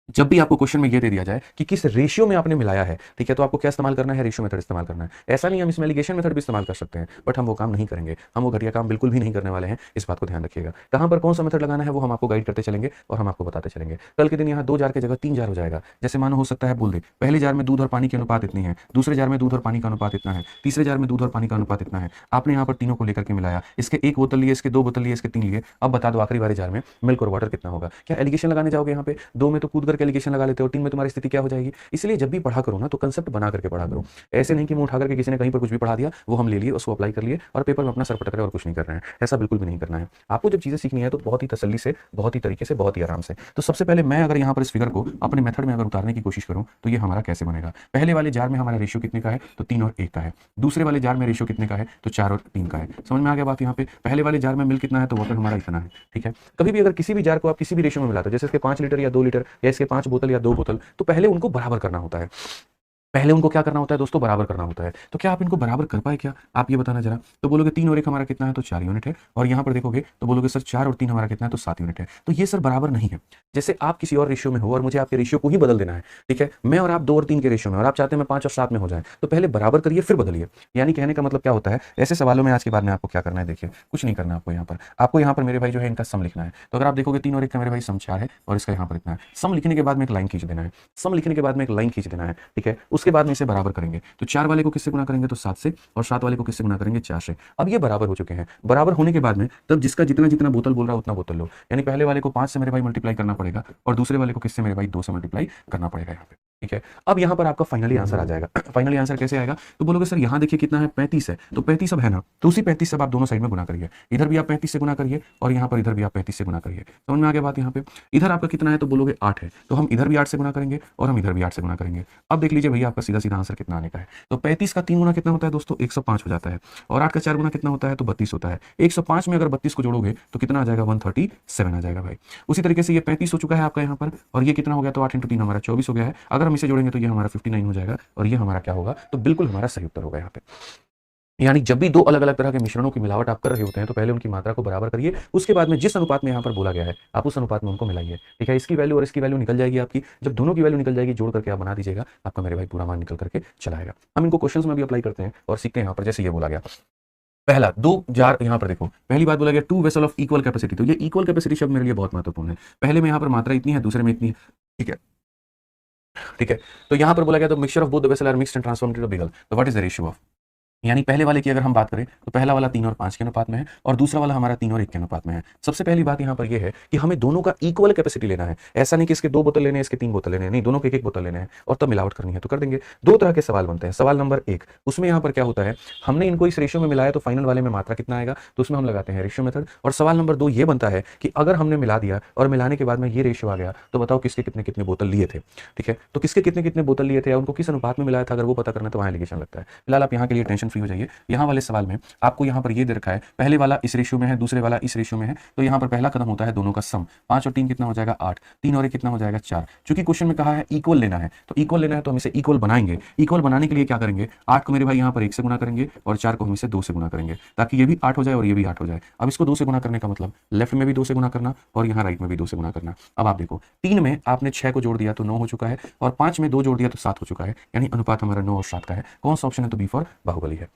[SPEAKER 1] जब भी आपको क्वेश्चन में ये दे दिया जाए कि किस रेशियो में आपने मिलाया है, ठीक है, तो आपको क्या इस्तेमाल करना है, रेशियो मेथड इस्तेमाल करना है। ऐसा नहीं हम इसमें एलिगेशन मेथड भी इस्तेमाल कर सकते हैं, बट हम वो काम नहीं करेंगे, हम वो घटिया काम बिल्कुल भी नहीं करने वाले हैं। इस बात को ध्यान रखिएगा। कहां पर कौन सा मेथड लगाना है वो हम आपको गाइड करते चलेंगे और हम आपको बताते चलेंगे। कल के दिन यहाँ 2 जार की जगह 3 जार हो जाएगा। जैसे मानो हो सकता है बोल दे पहले जार में दूध और पानी की अनुपात इतनी है, दूसरे जार में दूध और पानी का अनुपात इतना है, तीसरे जार में दूध और पानी का अनुपात इतना है। आपने यहाँ पर तीनों को लेकर के मिलाया, इसके 1 बोतल लिए, इसके 2 बोतल लिए, इसके 3 लिए। अब बता दो आखिरी वाले जार में मिल्क और वाटर कितना होगा। क्या एलिगेशन लगाने जाओगे यहाँ पे, 2 में तो कूद करके एलिगेशन लगा लेते हो, 3 में तुम्हारी स्थिति क्या हो जाएगी। इसलिए जब भी पढ़ा करो ना तो कंसेप्ट बना करके पढ़ा करो। ऐसे नहीं कि मुंह उठा करके किसी ने कहीं पर कुछ भी पढ़ा दिया वो हम ले लिए, उसको अप्लाई कर लिए और पेपर में अपना सर पटक रहे और कुछ नहीं कर रहे हैं। ऐसा बिल्कुल भी नहीं करना है। आपको जब चीजें सीखनी है तो बहुत ही तसल्ली से, बहुत ही तरीके से, बहुत ही आराम से। तो सबसे पहले मैं अगर यहाँ पर इस फिगर को अपने मेथड में अगर उतारने की कोशिश करूँ तो ये हमारा कैसे बनेगा। पहले वाले जार में हमारा रेशियो कितने का है, तो 3 और 1 का है। दूसरे वाले जार में रेशियो कितने का है, तो 4 और 3 का है। समझ में आ गया बात। यहाँ पे पहले वाले जार में मिल्क कितना है, तो वाटर हमारा इतना है। ठीक है, कभी भी अगर किसी भी जार को आप किसी भी रेशियो में मिलाते हो, जैसे इसके 5 लीटर या 2 लीटर या इसके 5 बोतल या 2 बोतल, तो पहले उनको बराबर करना होता है। पहले उनको क्या करना होता है दोस्तों, बराबर करना होता है। तो क्या आप इनको बराबर कर पाए क्या, आप ये बताना जरा। तो बोलोगे 3 और 1 हमारा कितना है, तो 4 यूनिट है। और यहाँ पर देखोगे तो बोलोगे सर 4 और 3 हमारा कितना है, तो 7 यूनिट है। तो ये सर बराबर नहीं है। जैसे आप किसी और रेशियो में हो और मुझे आपके रेशियो को ही बदल देना है, ठीक है, मैं और आप 2 और 3 के रेशियो में और आप चाहते हैं मैं 5 और 7 में हो जाए, तो पहले बराबर करिए फिर बदलिए। यानी कहने का मतलब क्या होता है, ऐसे सवालों में आज के बाद में आपको क्या करना है, देखिए कुछ नहीं करना आपको। यहाँ पर मेरे भाई जो है इनका सम लिखना है। तो अगर आप देखोगे 3 और 1 का मेरे भाई सम 4 है और इसका यहाँ पर इतना है। सम लिखने के बाद में एक लाइन खींच देना है, सम लिखने के बाद में एक लाइन खींच देना है। ठीक है, उसके बाद में इसे बराबर करेंगे। तो 4 वाले को किससे गुना करेंगे, तो 7 से, और 7 वाले को किससे गुना करेंगे, 4 से। अब ये बराबर हो चुके हैं। बराबर होने के बाद में तब जिसका जितना जितना बोतल बोल रहा है उतना बोतल लो। यानी पहले वाले को 5 से मेरे भाई मल्टीप्लाई करना पड़ेगा और दूसरे वाले को किससे मेरे भाई 2 से मल्टीप्लाई करना पड़ेगा यहाँ पे। ठीक है, अब यहाँ पर आपका फाइनली आंसर आ जाएगा। फाइनली आंसर कैसे आएगा, तो बोलोगे सर यहाँ देखिए कितना है, 35 है। तो 35 अब है ना, तो उसी 35 से आप दोनों साइड में गुना करिए। इधर भी आप 35 से गुना करिए और यहाँ पर इधर भी आप 35 से गुना करिए। समझ में आ गया बात। यहाँ पे इधर आपका कितना है, तो बोलोगे 8 है। तो हम इधर भी 8 से गुना करेंगे और हम इधर भी 8 से गुना करेंगे। अब देख लीजिए भैया आपका सीधा सीधा आंसर कितना आने का है। तो 35 का 3 गुना कितना होता है दोस्तों, 105 हो जाता है। और 8 का 4 गुना कितना होता है, तो 32 होता है। 105 में अगर 32 को जोड़ोगे तो कितना आ जाएगा, 137 आ जाएगा भाई। उसी तरीके से ये 35 हो चुका है आपका यहाँ पर, और ये कितना हो गया, तो 8 × 3 हमारा 24 हो गया है। अगर हम इसे जोड़ेंगे तो ये हमारा 59 हो जाएगा और ये हमारा क्या होगा, तो बिल्कुल हमारा सही उत्तर होगा यहाँ पे। यानी जब भी 2 अलग अलग तरह के मिश्रणों की मिलावट आप कर रहे होते हैं तो पहले उनकी मात्रा को बराबर करिए, उसके बाद में जिस अनुपात में यहाँ पर बोला गया है आप उस अनुपात में उनको मिलाइए। ठीक है, इसकी वैल्यू और इसकी वैल्यू निकल जाएगी आपकी। जब दोनों की वैल्यू निकल जाएगी जोड़ करके आप बना दीजिएगा, आपका मेरे भाई पूरा मान निकल करके चलाएगा। हम इनको क्वेश्चंस में भी अप्लाई करते हैं और सीखते हैं। यहाँ पर जैसे ये बोला गया, पहला 2 जार, यहाँ पर देखो पहली बात बोला गया 2 वेसल ऑफ इक्वल कैपेसिटी। तो ये इक्वल कैपेसिटी शब्द मेरे लिए बहुत महत्वपूर्ण है। पहले में यहाँ पर मात्रा इतनी है, दूसरे में इतनी है। ठीक है, ठीक है, तो यहाँ पर बोला गया तो mixture of both the vessel are mixed and transformed into a बिगल। तो what is the ratio of, यानी पहले वाले की अगर हम बात करें तो पहला वाला 3 और 5 के अनुपात में है और दूसरा वाला हमारा 3 और 1 के अनुपात में है। सबसे पहली बात यहाँ पर यह है कि हमें दोनों का इक्वल कैपेसिटी लेना है। ऐसा नहीं कि इसके 2 बोतल लेने हैं, इसके 3 बोतल लेने हैं, नहीं, दोनों के 1 बोतल लेने हैं और तब मिलावट करनी है तो कर देंगे। 2 तरह के सवाल बनते हैं। सवाल नंबर 1, उसमें यहाँ पर क्या होता है, हमने इनको इस रेशियो में मिलाया तो फाइनल वाले में मात्रा कितना आएगा, तो उसमें हम लगाते हैं रेशियो मेथड। और सवाल नंबर 2 ये बनता है कि अगर हमने मिला दिया और मिलाने के बाद में ये रेशियो आ गया तो बताओ किसके कितने कितने बोतल लिए थे। ठीक है, तो किसके कितने कितने बोतल लिए थे या उनको किस अनुपात में मिलाया था, अगर वो पता करना है तो वहाँ एलिगेशन लगता है। फिलहाल आप यहाँ के लिए टेंशन फ्री हो जाइए। यहाँ वाले सवाल में आपको यहाँ पर ये दे रखा है, पहले वाला इस रेशियो में है, दूसरे वाला इस रेशियो में है, तो यहाँ पर पहला कदम होता है दोनों का सम। 5 और 3 कितना हो जाएगा, 8। 3 और 1 कितना हो जाएगा, 4। चूंकि क्वेश्चन में कहा है इक्वल लेना है, तो इक्वल लेना है तो हम इसे इक्वल बनाएंगे। इक्वल बनाने के लिए क्या करेंगे, 8 को मेरे भाई यहाँ पर 1 से गुना करेंगे और 4 को हम इसे 2 से गुना करेंगे, ताकि ये भी 8 हो जाए और ये भी 8 हो जाए। अब इसको 2 से गुना करने का मतलब लेफ्ट में भी 2 से गुना करना और यहाँ राइट में भी 2 से गुना करना। अब आप देखो 3 में आपने 6 को जोड़ दिया तो 9 हो चुका है और 5 में 2 जोड़ दिया तो 7 हो चुका है। यानी अनुपात हमारा 9 और 7 का है। कौन सा ऑप्शन है, तो बी फॉर बाहुबली है।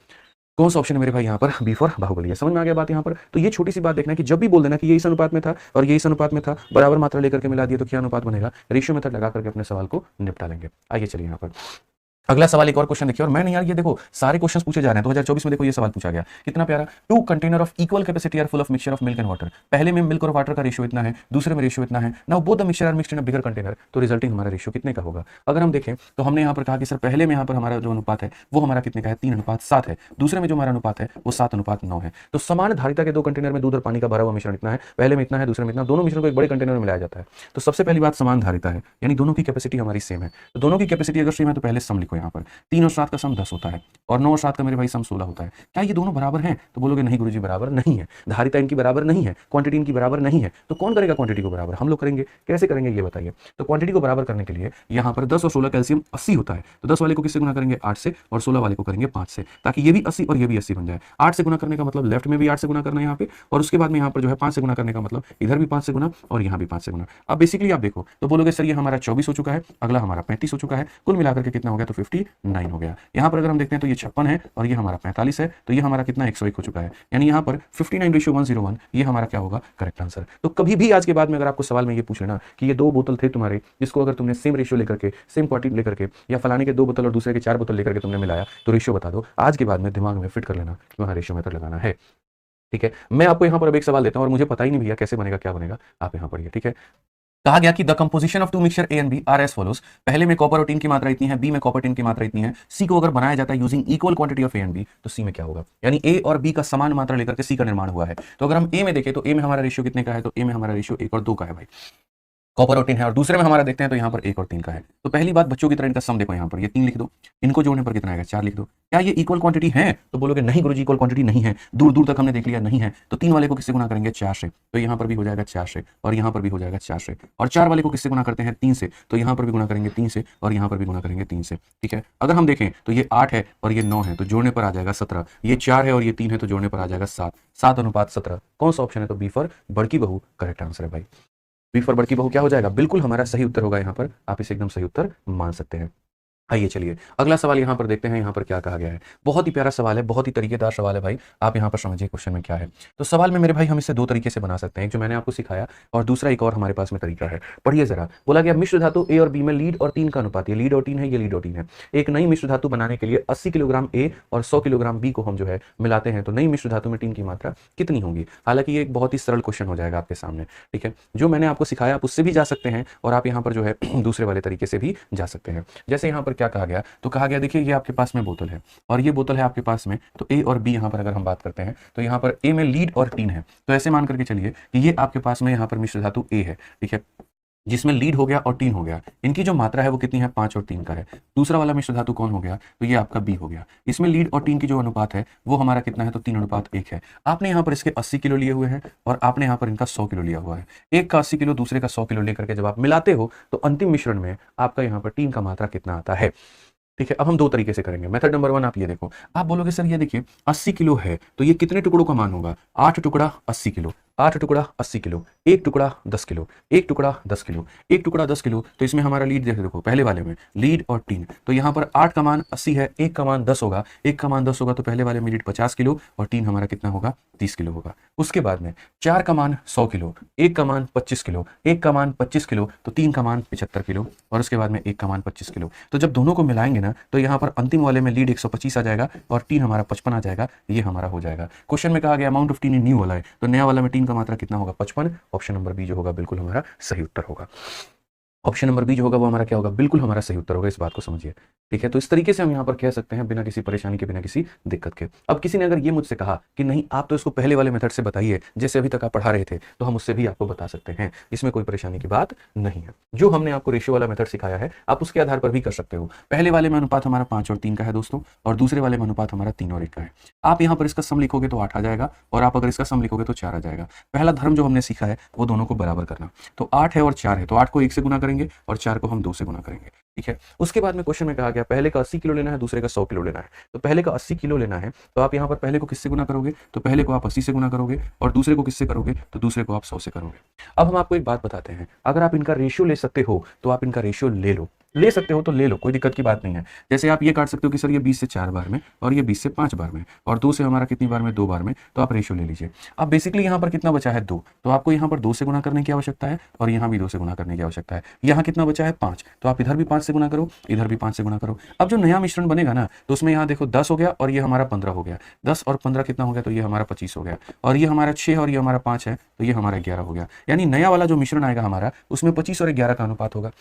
[SPEAKER 1] कौन सा ऑप्शन है मेरे भाई यहाँ पर, बी फॉर बाहुबली है। समझ में आ गया बात यहाँ पर। तो ये छोटी सी बात देखना है कि जब भी बोल देना कि ये इस अनुपात में था और ये इस अनुपात में था, बराबर मात्रा लेकर के मिला दिया तो क्या अनुपात बनेगा, रेशियो मेथड लगा करके अपने सवाल को निपटा लेंगे। आइए चलिए यहाँ पर अगला सवाल एक और क्वेश्चन देखिए, और मैंने यार ये देखो सारे क्वेश्चंस पूछे जा रहे हैं 2024 में, देखो ये सवाल पूछा गया कितना प्यारा। 2 container of equal capacity are full of mixture of milk and water. पहले में मिल्क और वाटर का रेशियो इतना है, दूसरे में रेशियो इतना है। Now both the mixture are mixed in a bigger container, तो रिजल्टिंग हमारा रेशियो कितने का होगा। अगर हम देखें तो हमने यहाँ पर कहा कि सर पहले में यहाँ पर हमारा जो अनुपात है वो हमारा कितने का है, 3:7 है। दूसरे में जो हमारा अनुपात है वो 7:9 है। तो समान धारिता के 2 कंटेनर में दूध और पानी का भरा हुआ मिश्रण इतना है, पहले में इतना है, दूसरे में इतना, दोनों मिश्रण को एक बड़े कंटेनर में मिलाया जाता है। तो सबसे पहली बात समान धारिता है, यानी दोनों की कैपेसिटी हमारी सेम है। तो दोनों की कैपेसिटी अगर सेम है तो पहले सम लिखो यहाँ पर, 3 और 7 का सम 10 होता है और 9 और 7 का मेरे भाई सम 16 होता है। क्या ये दोनों बराबर हैं, तो बोलोगे नहीं गुरुजी बराबर नहीं है, धारिता इनकी बराबर नहीं है, क्वांटिटी इनकी बराबर नहीं है। तो कौन करेगा क्वांटिटी को बराबर, हम लोग करेंगे। कैसे करेंगे ये बताइए। तो क्वांटिटी को बराबर करने के लिए यहाँ पर 10 और 16 कैल्शियम 80 होता है, तो 10 वाले को किससे गुना करेंगे 8 से, और 16 वाले को करेंगे 5 से, ताकि ये भी 80 और ये भी 80 बन जाए। 8 से गुना करने का मतलब लेफ्ट में भी 8 से गुना करना है यहाँ पे, और उसके बाद में यहाँ पर जो है 5 से गुना करने का मतलब इधर भी 5 से गुना और यहाँ भी 5 से गुना। अब बेसिकली आप देखो तो बोलोगे सर ये हमारा 24 हो चुका है, अगला हमारा 35 हो चुका है, कुल मिलाकर के कितना हो गया, तो 59 हो गया। यहाँ पर अगर हम देखते हैं तो ये 56 है और ये हमारा 45 है, तो ये हमारा कितना 101 हो चुका है, यानी यहाँ पर 59:101 ये हमारा क्या होगा, करेक्ट आंसर। तो कभी भी आज के बाद में अगर आपको सवाल में ये पूछ लेना कि ये 2 बोतल थे तुम्हारे, जिसको अगर तुमने सेम रेशियो लेकर के, सेम क्वांटिटी लेकर के, या फलाने के 2 बोतल और दूसरे के 4 बोतल लेकर के तुमने मिलाया, तो रेशियो बता दो। आज के बाद में दिमाग में फिट कर लेना कि वहाँ रेशियो मेथड लगाना है। ठीक है, मैं आपको यहाँ पर अब एक सवाल देता हूँ और मुझे पता ही नहीं भैया कैसे बनेगा क्या बनेगा, आप यहाँ पढ़िए। ठीक है, कहा गया कि the composition of 2 mixture A and B are as follows. पहले में कॉपर और टिन की मात्रा इतनी है, बी में कॉपर टिन की मात्रा इतनी है। सी को अगर बनाया जाता है using equal quantity of A and B, तो सी में क्या होगा, यानी ए और बी का समान मात्रा लेकर के सी का निर्माण हुआ है। तो अगर हम ए में देखें तो ए में हमारा रेशियो कितने का है, तो ए में हमारा रेशियो 1 और 2 का है भाई, कॉपर और टिन है। और दूसरे में हमारा देखते हैं तो यहाँ पर 1 और 3 का है। तो पहली बात बच्चों की तरह इनका सम देखो, यहाँ पर ये 3 लिख दो, इनको जोड़ने पर कितना आएगा 4 लिख दो। क्या ये इक्वल क्वांटिटी है, तो बोलोगे नहीं गुरुजी इक्वल क्वांटिटी नहीं है, दूर दूर तक हमने देख लिया नहीं है। तो 3 वाले को किससे गुना करेंगे 4 से, तो यहाँ पर भी हो जाएगा 4 से, और यहाँ पर भी हो जाएगा 4 से। और 4 वाले को किससे गुना करते हैं 3 से, तो यहाँ पर भी गुना करेंगे 3 से, और यहाँ पर भी गुना करेंगे 3 से। ठीक है, अगर हम देखें तो ये 8 है और ये 9 है, तो जोड़ने पर आ जाएगा 17। ये 4 है और ये 3 है, तो जोड़ने पर आ जाएगा 7। 7:17 कौन सा ऑप्शन है, तो बी फॉर बड़की बहू करेक्ट आंसर है भाई। बी फॉर बड़की बहू क्या हो जाएगा, बिल्कुल हमारा सही उत्तर होगा। यहाँ पर आप इसे एकदम सही उत्तर मान सकते हैं। आइए चलिए अगला सवाल यहाँ पर देखते हैं, यहाँ पर क्या कहा गया है। बहुत ही प्यारा सवाल है, बहुत ही तरीकेदार सवाल है भाई। आप यहाँ पर समझिए क्वेश्चन में क्या है। तो सवाल में मेरे भाई हम इसे 2 तरीके से बना सकते हैं, एक जो मैंने आपको सिखाया और दूसरा एक और हमारे पास में तरीका है। पढ़िए जरा, बोला गया मिश्र धातु ए और बी में लीड और टीन का अनुपात, ये लीड और टीन है, ये लीड और टीन है। एक नई मिश्र धातु बनाने के लिए 80 किलोग्राम ए और 100 किलोग्राम बी को हम जो है मिलाते हैं, तो नई मिश्र धातु में टीन की मात्रा कितनी होगी। हालांकि ये एक बहुत ही सरल क्वेश्चन हो जाएगा आपके सामने। ठीक है, जो मैंने आपको सिखाया आप उससे भी जा सकते हैं और आप यहाँ पर जो है दूसरे वाले तरीके से भी जा सकते हैं। जैसे यहाँ पर क्या कहा गया, तो कहा गया देखिए ये आपके पास में बोतल है और ये बोतल है आपके पास में, तो ए और बी यहाँ पर अगर हम बात करते हैं तो यहाँ पर ए में लीड और टीन है। तो ऐसे मान करके चलिए कि ये आपके पास में यहाँ पर मिश्र धातु ए है, ठीक है, जिसमें लीड हो गया और टीन हो गया। इनकी जो मात्रा है वो कितनी है 5 और 3 का है। दूसरा वाला मिश्र धातु कौन हो गया, तो ये आपका बी हो गया। इसमें लीड और टीन की जो अनुपात है वो हमारा कितना है, तो 3:1 है। आपने यहाँ पर इसके 80 किलो लिए हुए हैं और आपने यहाँ पर इनका 100 किलो लिया हुआ है। एक का 80 किलो दूसरे का 100 किलो लेकर के जब आप मिलाते हो तो अंतिम मिश्रण में आपका यहाँ पर टीन का मात्रा कितना आता है। ठीक है, अब हम 2 तरीके से करेंगे। मेथड नंबर 1 आप ये देखो, आप बोलोगे सर ये देखिए 80 किलो है तो ये कितने टुकड़ों का मान होगा, 8 टुकड़ा 80 किलो, 8 टुकड़ा 80 किलो, 1 टुकड़ा 10 किलो, 1 टुकड़ा 10 किलो, 1 टुकड़ा 10 किलो। तो इसमें हमारा लीड देखो पहले वाले में लीड और टीन, तो यहाँ पर 8 का मान 80 है, 1 का मान 10 होगा, 1 का मान 10 होगा तो पहले वाले में लीड 50 किलो और टीन हमारा कितना होगा 30 किलो होगा। उसके बाद में 4 का मान 100 किलो, 1 का मान 25 किलो, 1 का मान 25 किलो, तो 3 का मान 75 किलो और उसके बाद में 1 का मान 25 किलो। तो जब दोनों को मिलाएंगे ना तो यहाँ पर अंतिम वाले में लीड 125 आ जाएगा और टीन हमारा 55 आ जाएगा। ये हमारा हो जाएगा। क्वेश्चन में कहा गया amount of tin in new वाला है, तो नया वाला में टीन का मात्रा कितना होगा 55। ऑप्शन नंबर बी जो होगा बिल्कुल हमारा सही उत्तर होगा। ऑप्शन नंबर बी जो होगा वो हमारा क्या होगा, बिल्कुल हमारा सही उत्तर होगा। इस बात को समझिए। ठीक है, तो इस तरीके से हम यहाँ पर कह सकते हैं बिना किसी परेशानी के, बिना किसी दिक्कत के। अब किसी ने अगर ये मुझसे कहा कि नहीं आप तो इसको पहले वाले मेथड से बताइए जैसे अभी तक आप पढ़ा रहे थे, तो हम उससे भी आपको बता सकते हैं, इसमें कोई परेशानी की बात नहीं है। जो हमने आपको रेशियो वाला मेथड सिखाया है आप उसके आधार पर भी कर सकते हो। पहले वाले में अनुपात हमारा 5 और 3 का है दोस्तों, और दूसरे वाले में अनुपात हमारा 3 और 1 का है। आप यहाँ पर इसका सम लिखोगे तो 8 आ जाएगा और आप अगर इसका सम लिखोगे तो 4 आ जाएगा। पहला धर्म जो हमने सीखा है वो दोनों को बराबर करना। तो 8 है और 4 है, तो 8 को 1 से गुना करेंगे और 4 को हम 2 से गुना करेंगे। ठीक है, उसके बाद में क्वेश्चन में कहा गया पहले का 80 किलो लेना है, दूसरे का 100 किलो लेना है। तो पहले का 80 किलो लेना है तो आप यहाँ पर पहले को किससे गुना करोगे, तो पहले को आप 80 से गुना करोगे और दूसरे को किससे करोगे, तो दूसरे को आप 100 से करोगे। अब हम आपको एक बात बताते हैं, अगर आप इनका रेशियो ले सकते हो तो आप इनका रेशियो ले लो। ले सकते हो तो ले लो, कोई दिक्कत की बात नहीं है। जैसे आप ये काट सकते हो कि सर ये 20 से 4 बार में और ये 20 से 5 बार में और 2 से हमारा कितनी बार में, 2 बार में, तो आप रेशियो ले लीजिए। अब बेसिकली यहाँ पर कितना बचा है 2, तो आपको यहाँ पर 2 से गुना करने की आवश्यकता है और यहाँ भी 2 से गुना करने की आवश्यकता है। यहाँ कितना बचा है 5, तो आप इधर भी 5 से गुना करो, इधर भी 5 से गुना करो। अब जो नया मिश्रण बनेगा ना, तो उसमें यहाँ देखो 10 हो गया और ये हमारा 15 हो गया, 10 और 15 कितना हो गया, तो ये हमारा 25 हो गया, और ये हमारा 6 और ये हमारा 5 है, तो ये हमारा 11 हो गया। यानी नया वाला जो मिश्रण आएगा हमारा, उसमें 25 और 11 का अनुपात होगा।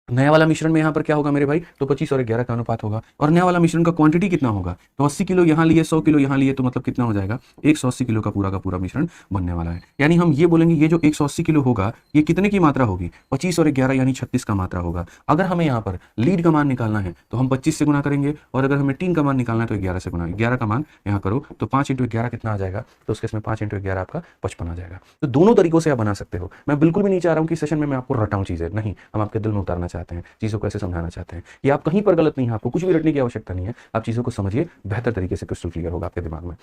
[SPEAKER 1] नया वाला मिश्रण में यहाँ पर क्या होगा मेरे भाई, तो 25 और 11 का अनुपात होगा। और नया वाला मिश्रण का क्वांटिटी कितना होगा, तो 80 किलो यहाँ लिए, 100 किलो यहाँ लिए, तो मतलब कितना हो जाएगा, 180 किलो का पूरा मिश्रण बनने वाला है। यानी हम ये बोलेंगे ये जो 180 किलो होगा, ये कितने की मात्रा होगी, 25 और 11 यानी 36 का मात्रा होगा। अगर हमें यहाँ पर लीड का मान निकालना है तो हम 25 से गुना करेंगे, और अगर हमें टीन का मान निकालना है तो 11 से गुना, 11 का मान यहाँ करो तो 5 × 11 कितना आ जाएगा, तो उसके इसमें 5 × 11 आपका 55 आ जाएगा। तो दोनों तरीकों से आप बना सकते हो। मैं बिल्कुल भी नहीं चाह रहा हूँ कि सेशन में मैं आपको रटाऊँ चीज़ें, नहीं, हम आपके दिल में उतारना चाहते हैं, चीज़ों को ऐसे समझाना चाहते हैं कि आप कहीं पर गलत नहीं है, आपको कुछ भी रटने की आवश्यकता नहीं है, आप चीज़ों को समझिए, बेहतर तरीके से क्रिस्टल क्लियर होगा आपके दिमाग में।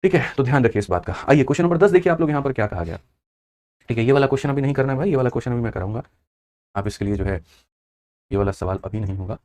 [SPEAKER 1] ठीक है, तो ध्यान रखिए इस बात का। आइए क्वेश्चन नंबर 10 देखिए आप लोग यहाँ पर क्या कहा गया। ठीक है, ये वाला क्वेश्चन अभी नहीं करना है भाई, ये वाला क्वेश्चन अभी मैं कराऊंगा, आप इसके लिए जो है ये वाला सवाल अभी नहीं होगा।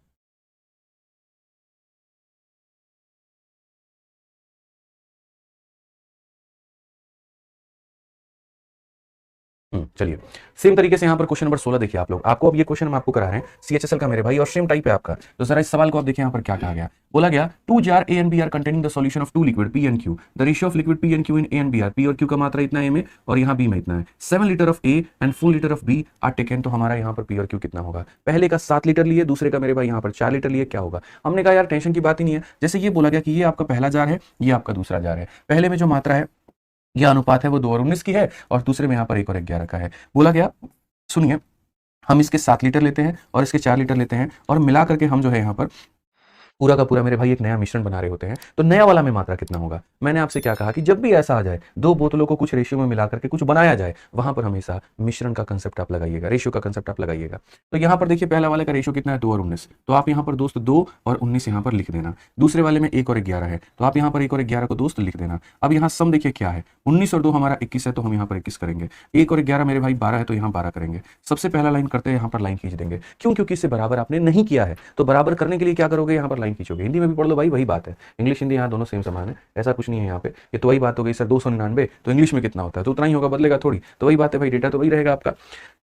[SPEAKER 1] चलिए, सेम तरीके से यहाँ पर क्वेश्चन नंबर 16 देखिए आप लोग। आपको अब ये क्वेश्चन हम आपको करा रहे हैं सीएचएसएल का मेरे भाई, और सेम टाइप है आपका। तो जरा इस सवाल को आप देखिए यहाँ पर क्या कहा गया। बोला गया 2 jar A and B are containing the solution of 2 liquid P and Q. The ratio of liquid P and Q in A and B are, P और Q का मात्रा इतना A में और यहाँ B में इतना है। 7 litre of A and full litre of B are taken। तो हमारा यहाँ पर P और Q कितना होगा, पहले का 7 लीटर लिए, दूसरे का मेरे भाई यहाँ पर 4 लीटर लिए, क्या होगा। हमने कहा यार टेंशन की बात ही नहीं है। जैसे ये बोला गया कि ये आपका पहला जार है, ये आपका दूसरा जार है, पहले में जो मात्रा है, यह अनुपात है वो 2 और 19 की है, और दूसरे में यहाँ पर 1 और 11 का है। बोला गया, सुनिए, हम इसके 7 लीटर लेते हैं और इसके 4 लीटर लेते हैं, और मिला करके हम जो है यहाँ पर पूरा का पूरा मेरे भाई एक नया मिश्रण बना रहे होते हैं। तो नया वाला में मात्रा कितना होगा। मैंने आपसे क्या कहा कि जब भी ऐसा आ जाए, दो बोतलों को कुछ रेशियो में मिला करके कुछ बनाया जाए, वहां पर हमेशा मिश्रण का कंसेप्ट आप लगाइएगा, रेशियो का कंसेप्ट आप लगाइएगा। तो यहाँ पर देखिए पहला वाले का रेशियो कितना है, 2 और 19, तो आप यहाँ पर दोस्त 2 और 19 यहाँ पर लिख देना। दूसरे वाले में 1 और 11 है, तो आप यहाँ पर 1 और 11 को दोस्त लिख देना। अब यहाँ सम देखिए क्या है, 19 और 2 हमारा 21 है, तो हम यहाँ पर 21 करेंगे। 1 और 11 मेरे भाई 12 है, तो यहाँ 12 करेंगे। सबसे पहला लाइन करते हैं, यहाँ पर लाइन खींच देंगे। क्यों, क्योंकि इससे बराबर आपने नहीं किया है, तो बराबर करने के लिए क्या करोगे, यहाँ पर लाइन खींचोगे। हिंदी में भी पढ़ लो भाई, वही बात है, इंग्लिश हिंदी यहाँ दोनों सेम समान है, ऐसा कुछ नहीं है यहाँ पे। ये तो वही बात हो गई सर 299, तो इंग्लिश में कितना होता है, तो उतना ही होगा, बदलेगा थोड़ी, तो वही बात है भाई, डेटा तो वही रहेगा आपका।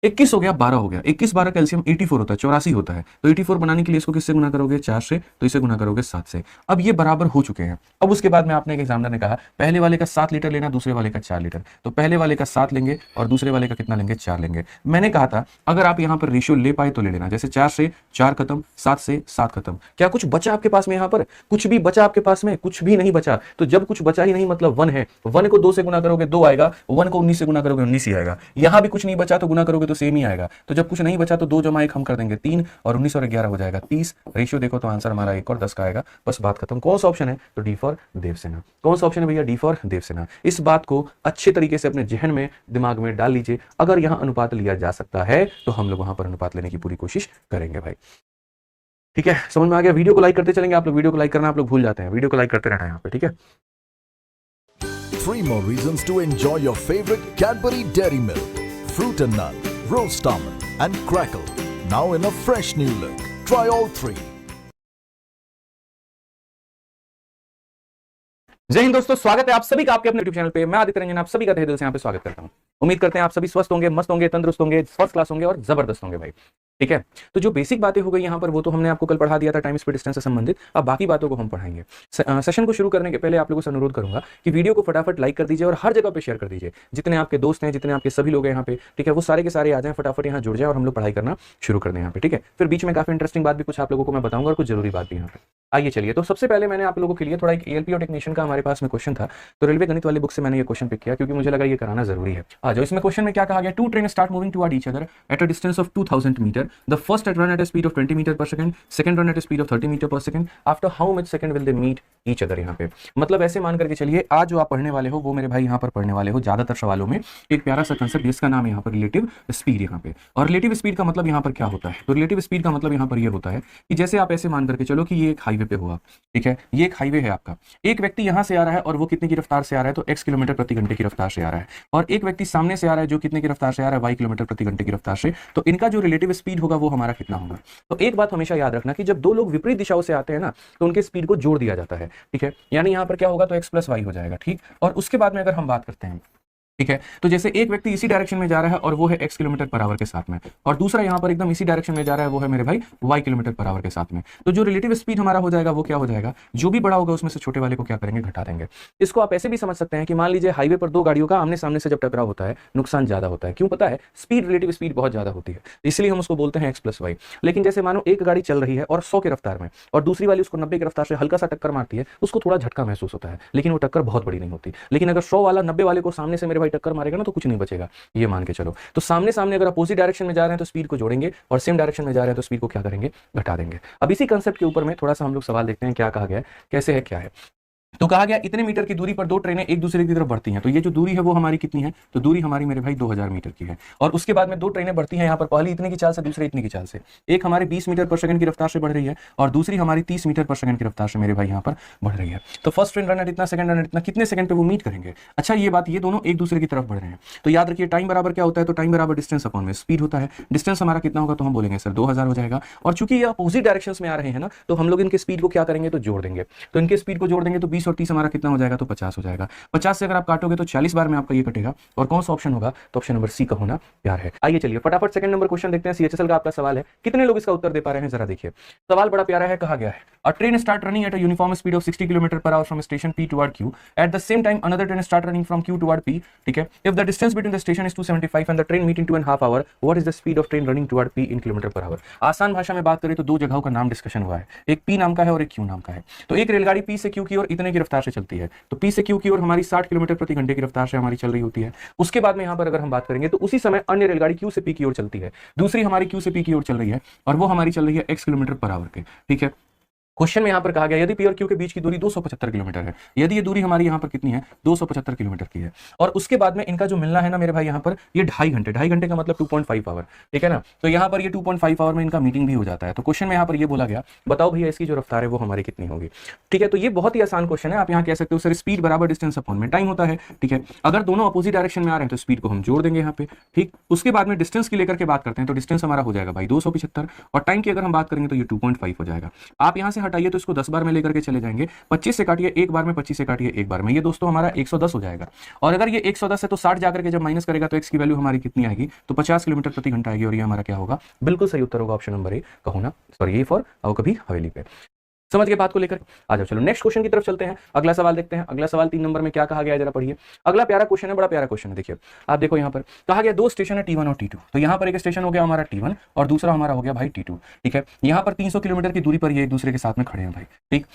[SPEAKER 1] 21 हो गया, 12 हो गया, 21 12 कैल्शियम 84 होता है, 84 होता है। तो 84 बनाने के लिए इसको किससे गुना करोगे, 4 से, तो इसे गुना करोगे 7 से। अब ये बराबर हो चुके हैं। अब उसके बाद में आपने एक एग्जामिनर ने कहा पहले वाले का 7 लीटर लेना, दूसरे वाले का 4 लीटर, तो पहले वाले का 7 लेंगे और दूसरे वाले का कितना लेंगे, 4 लेंगे। मैंने कहा था अगर आप यहाँ पर रेशियो ले पाए तो ले लेना, जैसे 4 से 4 खत्म, 7 से 7 खत्म। क्या कुछ बचा आपके पास में, यहाँ पर कुछ भी बचा आपके पास में, कुछ भी नहीं बचा। तो जब कुछ बचा ही नहीं मतलब 1 है, 1 को 2 से गुना करोगे 2 आएगा, 1 को 19 से गुना करोगे 19 ही आएगा। यहाँ भी कुछ नहीं बचा तो गुना करोगे तो सेम ही आएगा। तो जब कुछ नहीं बचा तो 2 जमा 1 हम कर देंगे 3, और 19 और 11 हो जाएगा 30। रेशियो देखो तो आंसर हमारा 1 और 10 का आएगा, बस बात खत्म। कौन सा ऑप्शन है, तो डी फॉर देवसेना। कौन सा ऑप्शन है भैया, डी फॉर देवसेना। इस बात को अच्छे तरीके से अपने जहन में, दिमाग में डाल लीजिए। अगर यहाँ अनुपात लिया जा सकता है तो हम लोग वहां पर अनुपात लेने की पूरी कोशिश करेंगे भाई। ठीक है, समझ में आ गया। वीडियो को लाइक करते चलेंगे आप लोग, वीडियो को लाइक करना आप लोग भूल जाते हैं, वीडियो को लाइक करते रहना यहाँ पे, ठीक है।
[SPEAKER 2] 3 more reasons to enjoy your favorite Cadbury Dairy Milk, Fruit and Nut, Roast Almond and Crackle. Now in a fresh new look. Try all 3.
[SPEAKER 1] जय हिंद दोस्तों, स्वागत है आप सभी का आपके अपने यूट्यूब चैनल पे। मैं आदित्य रंजन आप सभी का तहे दिल से यहाँ पे स्वागत करता हूँ। उम्मीद करते हैं आप सभी स्वस्थ होंगे, मस्त होंगे, तंदुरुस्त होंगे, फर्स्ट क्लास होंगे और जबरदस्त होंगे भाई। ठीक है, तो जो बेसिक बातें हो गई यहाँ पर वो तो हमने आपको कल पढ़ा दिया था टाइम स्पीड डिस्टेंस से संबंधित। अब बाकी बातों को हम पढ़ाएंगे। सेशन को शुरू करने के पहले आप लोगों से अनुरोध करूंगा कि वीडियो को फटाफट लाइक कर दीजिए और हर जगह पे शेयर कर दीजिए। जितने आपके दोस्त हैं, जितने आपके सभी लोग हैं यहाँ पे, ठीक है, वो सारे के सारे आ जाएं, फटाफट यहाँ जुड़ जाए और हम लोग पढ़ाई करना शुरू कर दें यहाँ पे। ठीक है, फिर बीच में काफी इंटरेस्टिंग बात भी कुछ आप लोगों को मैं बताऊंगा और कुछ जरूरी बात भी यहाँ पे। आइए चलिए, तो सबसे पहले मैंने आप लोगों के लिए थोड़ा एक एएलपी और टेक्नीशियन का हमारे पास में क्वेश्चन था, तो रेलवे गणित वाली बुक से मैंने ये क्वेश्चन पिक किया क्योंकि मुझे लगा ये कराना जरूरी है। आ जाओ, इसमें क्वेश्चन में क्या कहा गया, 2 train start moving toward each other at a distance of 2000 metre. The first run at a speed of 20 metre per second, second run at speed of 30 metre per second. After how much second will they meet each other. यहाँ पे मतलब ऐसे मान करके चलिए, आज जो आप पढ़ने वाले हो वो मेरे भाई यहाँ पर पढ़ने वाले हो ज्यादातर सवालों में एक प्यारा सा कंसेप्ट जिसका नाम है यहाँ पर रिलेटिव स्पीड। यहाँ पे और रिलेटिव स्पीड का मतलब यहाँ पर क्या होता है, तो रिलेटिव स्पीड का मतलब यहाँ पर ये होता है कि जैसे आप ऐसे मान करके चलो कि ये एक हाईवे हाईवे पे हो आप, ठीक है, ये एक हाईवे है आपका, एक व्यक्ति यहाँ से आ रहा है और वो कितने की रफ्तार से आ रहा है, तो x किलोमीटर प्रति घंटे की रफ्तार से आ रहा है, और एक व्यक्ति सामने से आ रहा है जो कितने की रफ्तार से आ रहा है, y किलोमीटर प्रति घंटे की रफ्तार से, तो इनका जो रिलेटिव स्पीड होगा वो हमारा कितना होगा। तो एक बात हमेशा याद रखना कि जब दो लोग विपरीत दिशाओं से आते हैं ना, तो उनके स्पीड को जोड़ दिया जाता है, ठीक है, यानी यहाँ पर क्या होगा, तो x प्लस वाई हो जाएगा, ठीक। और उसके बाद में अगर हम बात करते हैं, ठीक है, तो जैसे एक व्यक्ति इसी डायरेक्शन में जा रहा है और वो है x किलोमीटर पर आवर के साथ में, और दूसरा यहाँ पर एकदम इसी डायरेक्शन में जा रहा है, वो है मेरे भाई y किलोमीटर पर आवर के साथ में, तो जो रिलेटिव स्पीड हमारा हो जाएगा वो क्या हो जाएगा, जो भी बड़ा होगा उसमें से छोटे वाले को क्या करेंगे, घटा देंगे। इसको आप ऐसे भी समझ सकते हैं कि मान लीजिए हाईवे पर दो गाड़ियों का आमने सामने से जब टकराव होता है, नुकसान ज्यादा होता है, क्यों पता है, स्पीड, रिलेटिव स्पीड बहुत ज्यादा होती है, इसलिए हम उसको बोलते हैं x प्लस वाई। लेकिन जैसे मानो एक गाड़ी चल रही है और 100 की रफ्तार में, और दूसरी वाली उसको 90 की रफ्तार से हल्का सा टक्कर मारती है, उसको थोड़ा झटका महसूस होता है, लेकिन वो टक्कर बहुत बड़ी नहीं होती। लेकिन अगर 100 वाला 90 वाले को सामने से मेरे भाई टक्कर मारेगा ना, तो कुछ नहीं बचेगा, ये मान के चलो। तो सामने सामने अगर अपोजिट डायरेक्शन में जा रहे हैं तो स्पीड को जोड़ेंगे, और सेम डायरेक्शन में जा रहे हैं तो स्पीड को क्या करेंगे, घटा देंगे। अब इसी कंसेप्ट के ऊपर में थोड़ा सा हम लोग सवाल देखते हैं, क्या कहा गया है, कैसे है, क्या है। तो कहा गया इतने मीटर की दूरी पर दो ट्रेनें एक दूसरे की तरफ बढ़ती हैं, तो ये जो दूरी है वो हमारी कितनी है, तो दूरी हमारी मेरे भाई 2000 मीटर की है। और उसके बाद में दो ट्रेनें बढ़ती हैं यहाँ पर, पहली इतने की चाल से, दूसरी इतनी की चाल से, एक हमारे 20 मीटर पर सेकंड की रफ्तार से बढ़ रही है और दूसरी हमारी 30 मीटर पर सेकंड की रफ्तार से मेरे भाई यहाँ पर बढ़ रही है। तो फर्स्ट ट्रेन रनर इतना, सेकंड रनर इतना, कितने सेकंड पे वो मीट करेंगे। अच्छा ये बात, ये दोनों एक दूसरे की तरफ बढ़ रहे हैं, तो याद रखिए टाइम बराबर क्या होता है, तो टाइम बराबर डिस्टेंस अपॉन में स्पीड होता है। डिस्टेंस हमारा कितना होगा, तो हम बोलेंगे सर 2000 हो जाएगा। और चूंकि ये अपोजिट डायरेक्शन में आ रहे हैं ना, तो हम लोग इनके स्पीड को क्या करेंगे, तो जोड़ देंगे। तो इनके स्पीड को जोड़ देंगे तो 20 और 30 हमारा कितना हो जाएगा, तो 50 हो जाएगा। 50 से अगर आप काटोगे तो 40 बार में आपका ये कटेगा, और कौन सा ऑप्शन होगा, तो ऑप्शन नंबर सी का होना प्यार है। आइए चलिए फटाफट सेकंड नंबर क्वेश्चन देखते हैं। सीएचएसएल का आपका सवाल है, कितने लोग इसका उत्तर दे पा रहे हैं, जरा देखिए। सवाल बड़ा प्यारा है, कहा गया है a train start running at a uniform speed of 60 kilometre per hour from station P toward Q, at the same time another train start running from Q toward P, ठीक है। If the distance between the station is 275 and the train meet in 2.5 hour, what is the speed of train running toward P in kilometre per hour. आसान भाषा में बात करें तो दो जगहों का नाम डिस्कशन हुआ है, एक P नाम का है और एक Q नाम का है। तो एक रेलगाड़ी P से Q की ओर इतने की रफ्तार से चलती है, तो P से Q की ओर हमारी 60 किलोमीटर प्रति घंटे की रफ्तार से हमारी चल रही होती है। उसके बाद में यहाँ पर अगर हम बात करेंगे तो उसी समय अन्य रेलगाड़ी Q से P की ओर चलती है, दूसरी हमारी Q से P की ओर चल रही है, और वो हमारी चल रही है x किलोमीटर पर आवर के, ठीक है। क्वेश्चन में यहाँ पर कहा गया यदि P और Q के बीच की दूरी 275 किलोमीटर है, यदि ये दूरी हमारी यहाँ पर कितनी है, 275 किलोमीटर की है, और उसके बाद में इनका जो मिलना है ना मेरे भाई यहाँ पर, ये 2.5 घंटे, 2.5 घंटे का मतलब 2.5 आवर, ठीक है ना। तो यहाँ पर ये 2.5 आवर में इनका मीटिंग भी हो जाता है। तो क्वेश्चन में यहाँ पर ये बोला गया, बताओ भैया इसकी जो रफ्तार है वो हमारी कितनी होगी, ठीक है। तो ये बहुत ही आसान क्वेश्चन है, आप यहाँ कह सकते हो सर स्पीड बराबर डिस्टेंस अपॉन में टाइम होता है, ठीक है। अगर दोनों अपोजिट डायरेक्शन में आ रहे हैं तो स्पीड को हम जोड़ देंगे यहाँ पे, ठीक। उसके बाद में डिस्टेंस की लेकर के बात करते हैं, तो डिस्टेंस हमारा हो जाएगा भाई 275, और टाइम की अगर हम बात करेंगे तो ये 2.5 हो जाएगा। आप यहाँ से हटाइए तो इसको 10 बार में लेकर के चले जाएंगे, 25 से काटिए एक बार में, 25 से काटिए एक बार में, ये दोस्तों हमारा 110 हो जाएगा। और अगर ये 110 है तो 60 जाकर के जब माइनस करेगा तो x की वैल्यू हमारी कितनी आएगी, तो 50 किलोमीटर प्रति घंटा आएगी, और ये हमारा क्या होगा, बिल्कुल सही उत्तर होगा ऑप्शन नंबर ए का होना, सॉरी ए फॉर आओ कभी हवेली पे। समझ गए बात को लेकर, आ जाओ चलो नेक्स्ट क्वेश्चन की तरफ चलते हैं। अगला सवाल देखते हैं। अगला सवाल 3 नंबर में क्या कहा गया है, जरा पढ़िए। अगला प्यारा क्वेश्चन है, बड़ा प्यारा क्वेश्चन है, देखिए आप देखो यहाँ पर कहा गया दो स्टेशन है T1 और T2। तो यहाँ पर एक स्टेशन हो गया हमारा T1 और दूसरा हमारा हो गया भाई T2, ठीक है। यहाँ पर 300 किलोमीटर की दूरी पर ये एक दूसरे के साथ में खड़े हैं भाई, ठीक।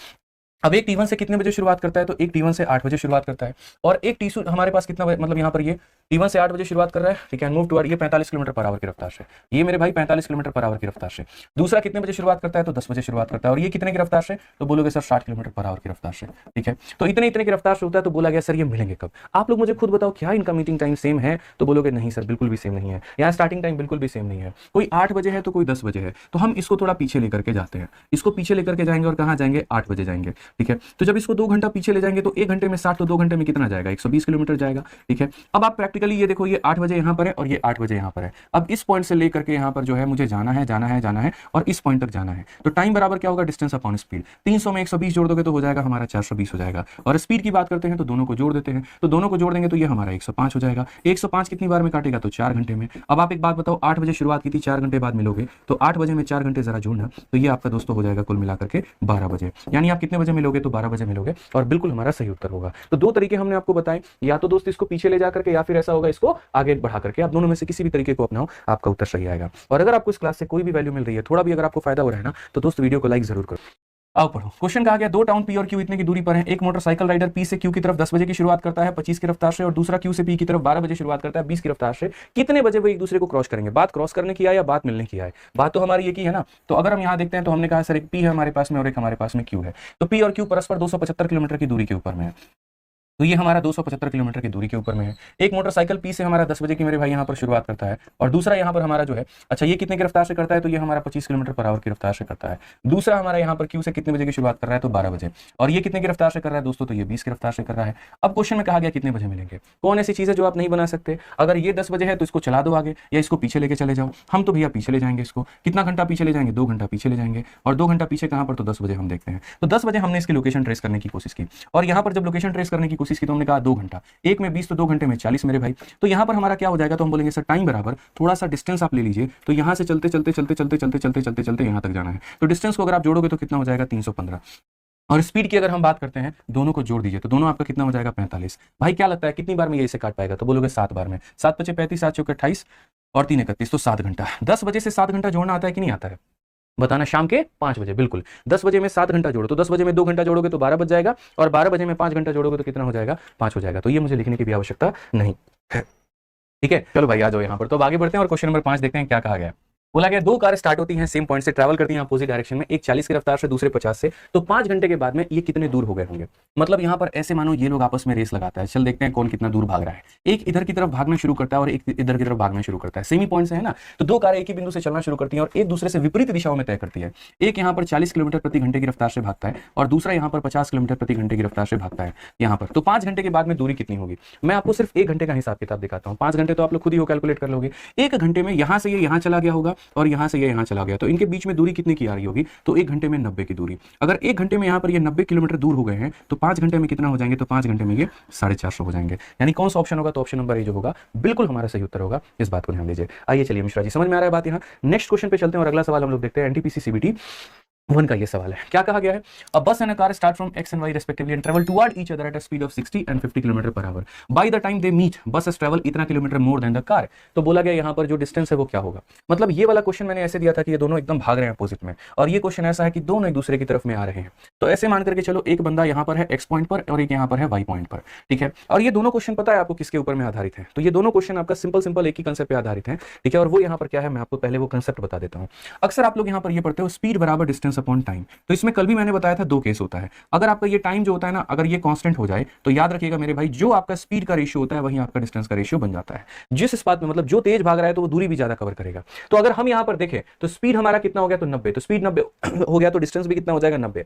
[SPEAKER 1] अब एक T1 से कितने बजे शुरुआत करता है, तो एक T1 से 8 बजे शुरुआत करता है, और एक T2 हमारे पास कितना मतलब यहाँ पर ये T1 से 8 बजे शुरुआत कर रहा है, ठीक है, मूव टुवर्ड ये 45 किलोमीटर पर आवर की रफ्तार से, ये मेरे भाई 45 किलोमीटर पर आवर की रफ्तार से। दूसरा कितने बजे शुरुआत करता है, तो 10 बजे शुरुआत करता है, और ये कितने की रफ्तार से, तो बोलोगे सर 60 किलोमीटर पर आवर की रफ्तार से, ठीक है। तो इतने इतने की रफ्तार से होता है, तो बोला गया सर ये मिलेंगे कब। आप लोग मुझे खुद बताओ क्या इनका मीटिंग टाइम सेम है, तो बोलोगे नहीं सर बिल्कुल भी सेम नहीं है, यहाँ स्टार्टिंग टाइम बिल्कुल भी सेम नहीं है, कोई 8 बजे है तो कोई 10 बजे है। तो हम इसको थोड़ा पीछे लेकर के जाते हैं, इसको पीछे लेकर के जाएंगे और कहाँ जाएंगे, 8 बजे जाएंगे, ठीक है। तो जब इसको 2 घंटा पीछे ले जाएंगे तो 1 घंटे में 60, तो 2 घंटे में कितना जाएगा, 120 किलोमीटर जाएगा, ठीक है। अब आप प्रैक्टिकली ये देखो, ये 8 बजे यहाँ पर है और ये 8 बजे यहाँ पर है। अब इस पॉइंट से लेकर के यहाँ पर जो है मुझे जाना है और इस पॉइंट तक जाना है। तो टाइम बराबर क्या होगा, डिस्टेंस अपॉन स्पीड। 300 में 120 जोड़ दोगे तो हो जाएगा हमारा 420 हो जाएगा। और स्पीड की बात करते हैं तो दोनों को जोड़ देते हैं, तो दोनों को जोड़ देंगे तो ये हमारा 105 हो जाएगा। 105 कितनी बार में काटेगा, तो 4 घंटे में। अब आप एक बात बताओ, 8 बजे शुरुआत की थी, 4 घंटे बाद मिलोगे, तो 8 बजे में 4 घंटे जरा जोड़ना, तो ये आपका दोस्तों हो जाएगा कुल मिलाकर के 12 बजे। यानी आप कितने बजे मिलोगे, तो 12 बजे मिलोगे, और बिल्कुल हमारा सही उत्तर होगा। तो 2 तरीके हमने आपको बताए, या तो दोस्त इसको पीछे ले जाकर के, या फिर ऐसा होगा इसको आगे बढ़ा करके। आप दोनों में से किसी भी तरीके को अपनाओ, आपका उत्तर सही आएगा। और अगर आपको इस क्लास से कोई भी वैल्यू मिल रही है, थोड़ा भी अगर आपको फायदा हो रहा है ना, तो दोस्त वीडियो को लाइक जरूर करो। आओ पढ़ो। क्वेश्चन कहा गया दो टाउन P और Q इतने की दूरी पर है। एक मोटरसाइकिल राइडर P से Q की तरफ 10 बजे की शुरुआत करता है 25 की रफ्तार से, और दूसरा Q से P की तरफ 12 बजे शुरुआत करता है 20 की रफ्तार से। कितने बजे वो एक दूसरे को क्रॉस करेंगे। बात क्रॉस करने की है या बात मिलने की है, बात तो हमारी एक ही है ना। तो अगर हम यहाँ देखते हैं तो हमने कहा सर एक P है हमारे पास में और एक हमारे पास में Q है। तो P और Q परस्पर 275 किलोमीटर की दूरी के ऊपर में है। तो ये हमारा 275 किलोमीटर की दूरी के ऊपर में है। एक मोटरसाइकिल पी से हमारा 10 बजे की मेरे भाई यहाँ पर शुरुआत करता है, और दूसरा यहाँ पर हमारा जो है, अच्छा ये कितने की रफ्तार से करता है, तो ये हमारा 25 किलोमीटर पर आवर की रफ्तार से करता है। दूसरा हमारा यहाँ पर क्यू से कितने बजे की शुरुआत कर रहा है, तो 12 बजे, और ये कितने की रफ्तार से कर रहा है दोस्तों, तो ये 20 की रफ्तार से कर रहा है। अब क्वेश्चन में कहा गया कितने बजे मिलेंगे। कौन ऐसी चीज़ है जो आप नहीं बना सकते, अगर ये 10 बजे है तो इसको चला दो आगे, या इसको पीछे लेके चले जाओ। हम तो भैया पीछे ले जाएंगे इसको, कितना घंटा पीछे ले जाएंगे, 2 घंटा पीछे ले जाएंगे, और 2 घंटा पीछे कहाँ पर, तो 10 बजे हम देखते हैं। तो 10 बजे हमने इसकी लोकेशन ट्रेस करने की कोशिश की, और यहाँ पर जब लोकेशन ट्रेस करने की कोशिश की तो हमने कहा 2 घंटा, एक में 20 तो 2 घंटे में 40 मेरे भाई। तो यहाँ पर हमारा क्या हो जाएगा, तो हम बोलेंगे सर टाइम बराबर थोड़ा सा डिस्टेंस आप ले लीजिए, तो यहाँ से चलते चलते चलते चलते चलते चलते चलते चलते यहाँ तक जाना है। तो डिस्टेंस को अगर आप जोड़ोगे तो कितना हो जाएगा, 315। और स्पीड की अगर हम बात करते हैं, दोनों को जोड़ दीजिए तो दोनों आपका कितना हो जाएगा, 45। भाई क्या लगता है कितनी बार में ये इसे काट पाएगा, तो बोलोगे 7 बार में। 7 × 5 = 35, 7 × 4 = 28 और 3 × 31, तो 7 घंटा। 10 बजे से 7 घंटा जोड़ना आता है कि नहीं आता है, बताना। शाम के 5 बजे, बिल्कुल। 10 बजे में 7 घंटा जोड़ो तो 10 बजे में 2 घंटा जोड़ोगे तो 12 बज जाएगा, और 12 बजे में 5 घंटा जोड़ोगे तो कितना हो जाएगा, 5 हो जाएगा। तो ये मुझे लिखने की भी आवश्यकता नहीं है, ठीक है। चलो भाई आ जाओ यहाँ पर, तो अब आगे बढ़ते हैं और क्वेश्चन नंबर 5 देखते हैं क्या कहा गया है। बोला गया 2 कार स्टार्ट होती हैं सेम पॉइंट से, ट्रैवल करती हैं अपोजिट डायरेक्शन में, एक 40 की रफ्तार से दूसरे 50 से, तो 5 घंटे के बाद में ये कितने दूर हो गए होंगे। मतलब यहाँ पर ऐसे मानो ये लोग आपस में रेस लगाता है, चल देखते हैं कौन कितना दूर भाग रहा है। एक इधर की तरफ भागना शुरू करता है और एक इधर की तरफ भागना शुरू करता है, सेमी पॉइंट से है ना। तो 2 कारें एक ही बिंदु से चलना शुरू करती हैं और एक दूसरे से विपरीत दिशाओं में तय करती है। एक यहाँ पर 40 किलोमीटर प्रति घंटे की रफ्तार से भागता है और दूसरा यहाँ पर 50 किलोमीटर प्रति घंटे की रफ्तार से भागता है यहाँ पर। तो 5 घंटे के बाद में दूरी कितनी होगी। मैं आपको सिर्फ 1 घंटे का हिसाब किताब दिखाता हूँ, 5 घंटे तो आप लोग खुद ही कैलकुलेट कर लोगे। 1 घंटे में यहाँ से ये यहाँ चला गया होगा और यहाँ से ये यहाँ चला गया, तो इनके बीच में दूरी कितनी की आ रही होगी, तो 1 घंटे में 90 की दूरी। अगर 1 घंटे में यहाँ पर ये 90 किलोमीटर दूर हो गए हैं तो 5 घंटे में कितना हो जाएंगे, तो 5 घंटे में ये 450 हो जाएंगे। यानी कौन सा ऑप्शन होगा, तो ऑप्शन नंबर ए जो होगा बिल्कुल हमारा सही उत्तर होगा। इस बात को ध्यान दीजिए। आइए चलिए मिश्रा जी, समझ में आ रहा है बात यहाँ। नेक्स्ट क्वेश्चन पे चलते हैं और अगला सवाल हम लोग देखते हैं एनटीपीसी सीबीटी 1 का ये सवाल है। क्या कहा गया है, a bus and a car start from X and Y respectively and travel toward each other at a speed of 60 and 50 kilometre per hour. By the time they meet bus has travel इतना kilometre more than the car. तो बोला गया यहाँ पर जो distance है वो क्या होगा। मतलब ये वाला क्वेश्चन मैंने ऐसे दिया था कि ये दोनों एकदम भाग रहे हैं अपोजिट में, और ये क्वेश्चन ऐसा है कि दोनों एक दूसरे की तरफ में आ रहे हैं। तो ऐसे मान करके चलो, एक बंदा यहाँ पर है एक्स पॉइंट पर और एक यहाँ पर है वाई पॉइंट पर, ठीक है। और ये दोनों क्वेश्चन पता है आपको किसके ऊपर में आधारित है, तो ये दोनों क्वेश्चन आपका सिंपल एक ही कंसेप्ट पे आधारित है, ठीक है। और वो यहाँ पर क्या है, मैं आपको पहले वो कंसेप्ट बता देता हूँ। अक्सर आप लोग यहाँ पर ये पढ़ते हो स्पीड बराबर डिस्टेंस अपॉन टाइम। तो इसमें कल भी मैंने बताया था 2 केस होता है। अगर आपका ये टाइम जो होता है ना, अगर ये कांस्टेंट हो जाए तो याद रखिएगा मेरे भाई, जो आपका स्पीड का रेशियो होता है वही आपका डिस्टेंस का रेशियो बन जाता है। जिस इस बात में मतलब जो तेज भाग रहा है तो वो दूरी भी ज्यादा कवर करेगा। तो अगर हम यहाँ पर देखें तो स्पीड हमारा कितना हो गया, तो 90, तो स्पीड 90 हो गया तो डिस्टेंस भी कितना हो जाएगा, 90।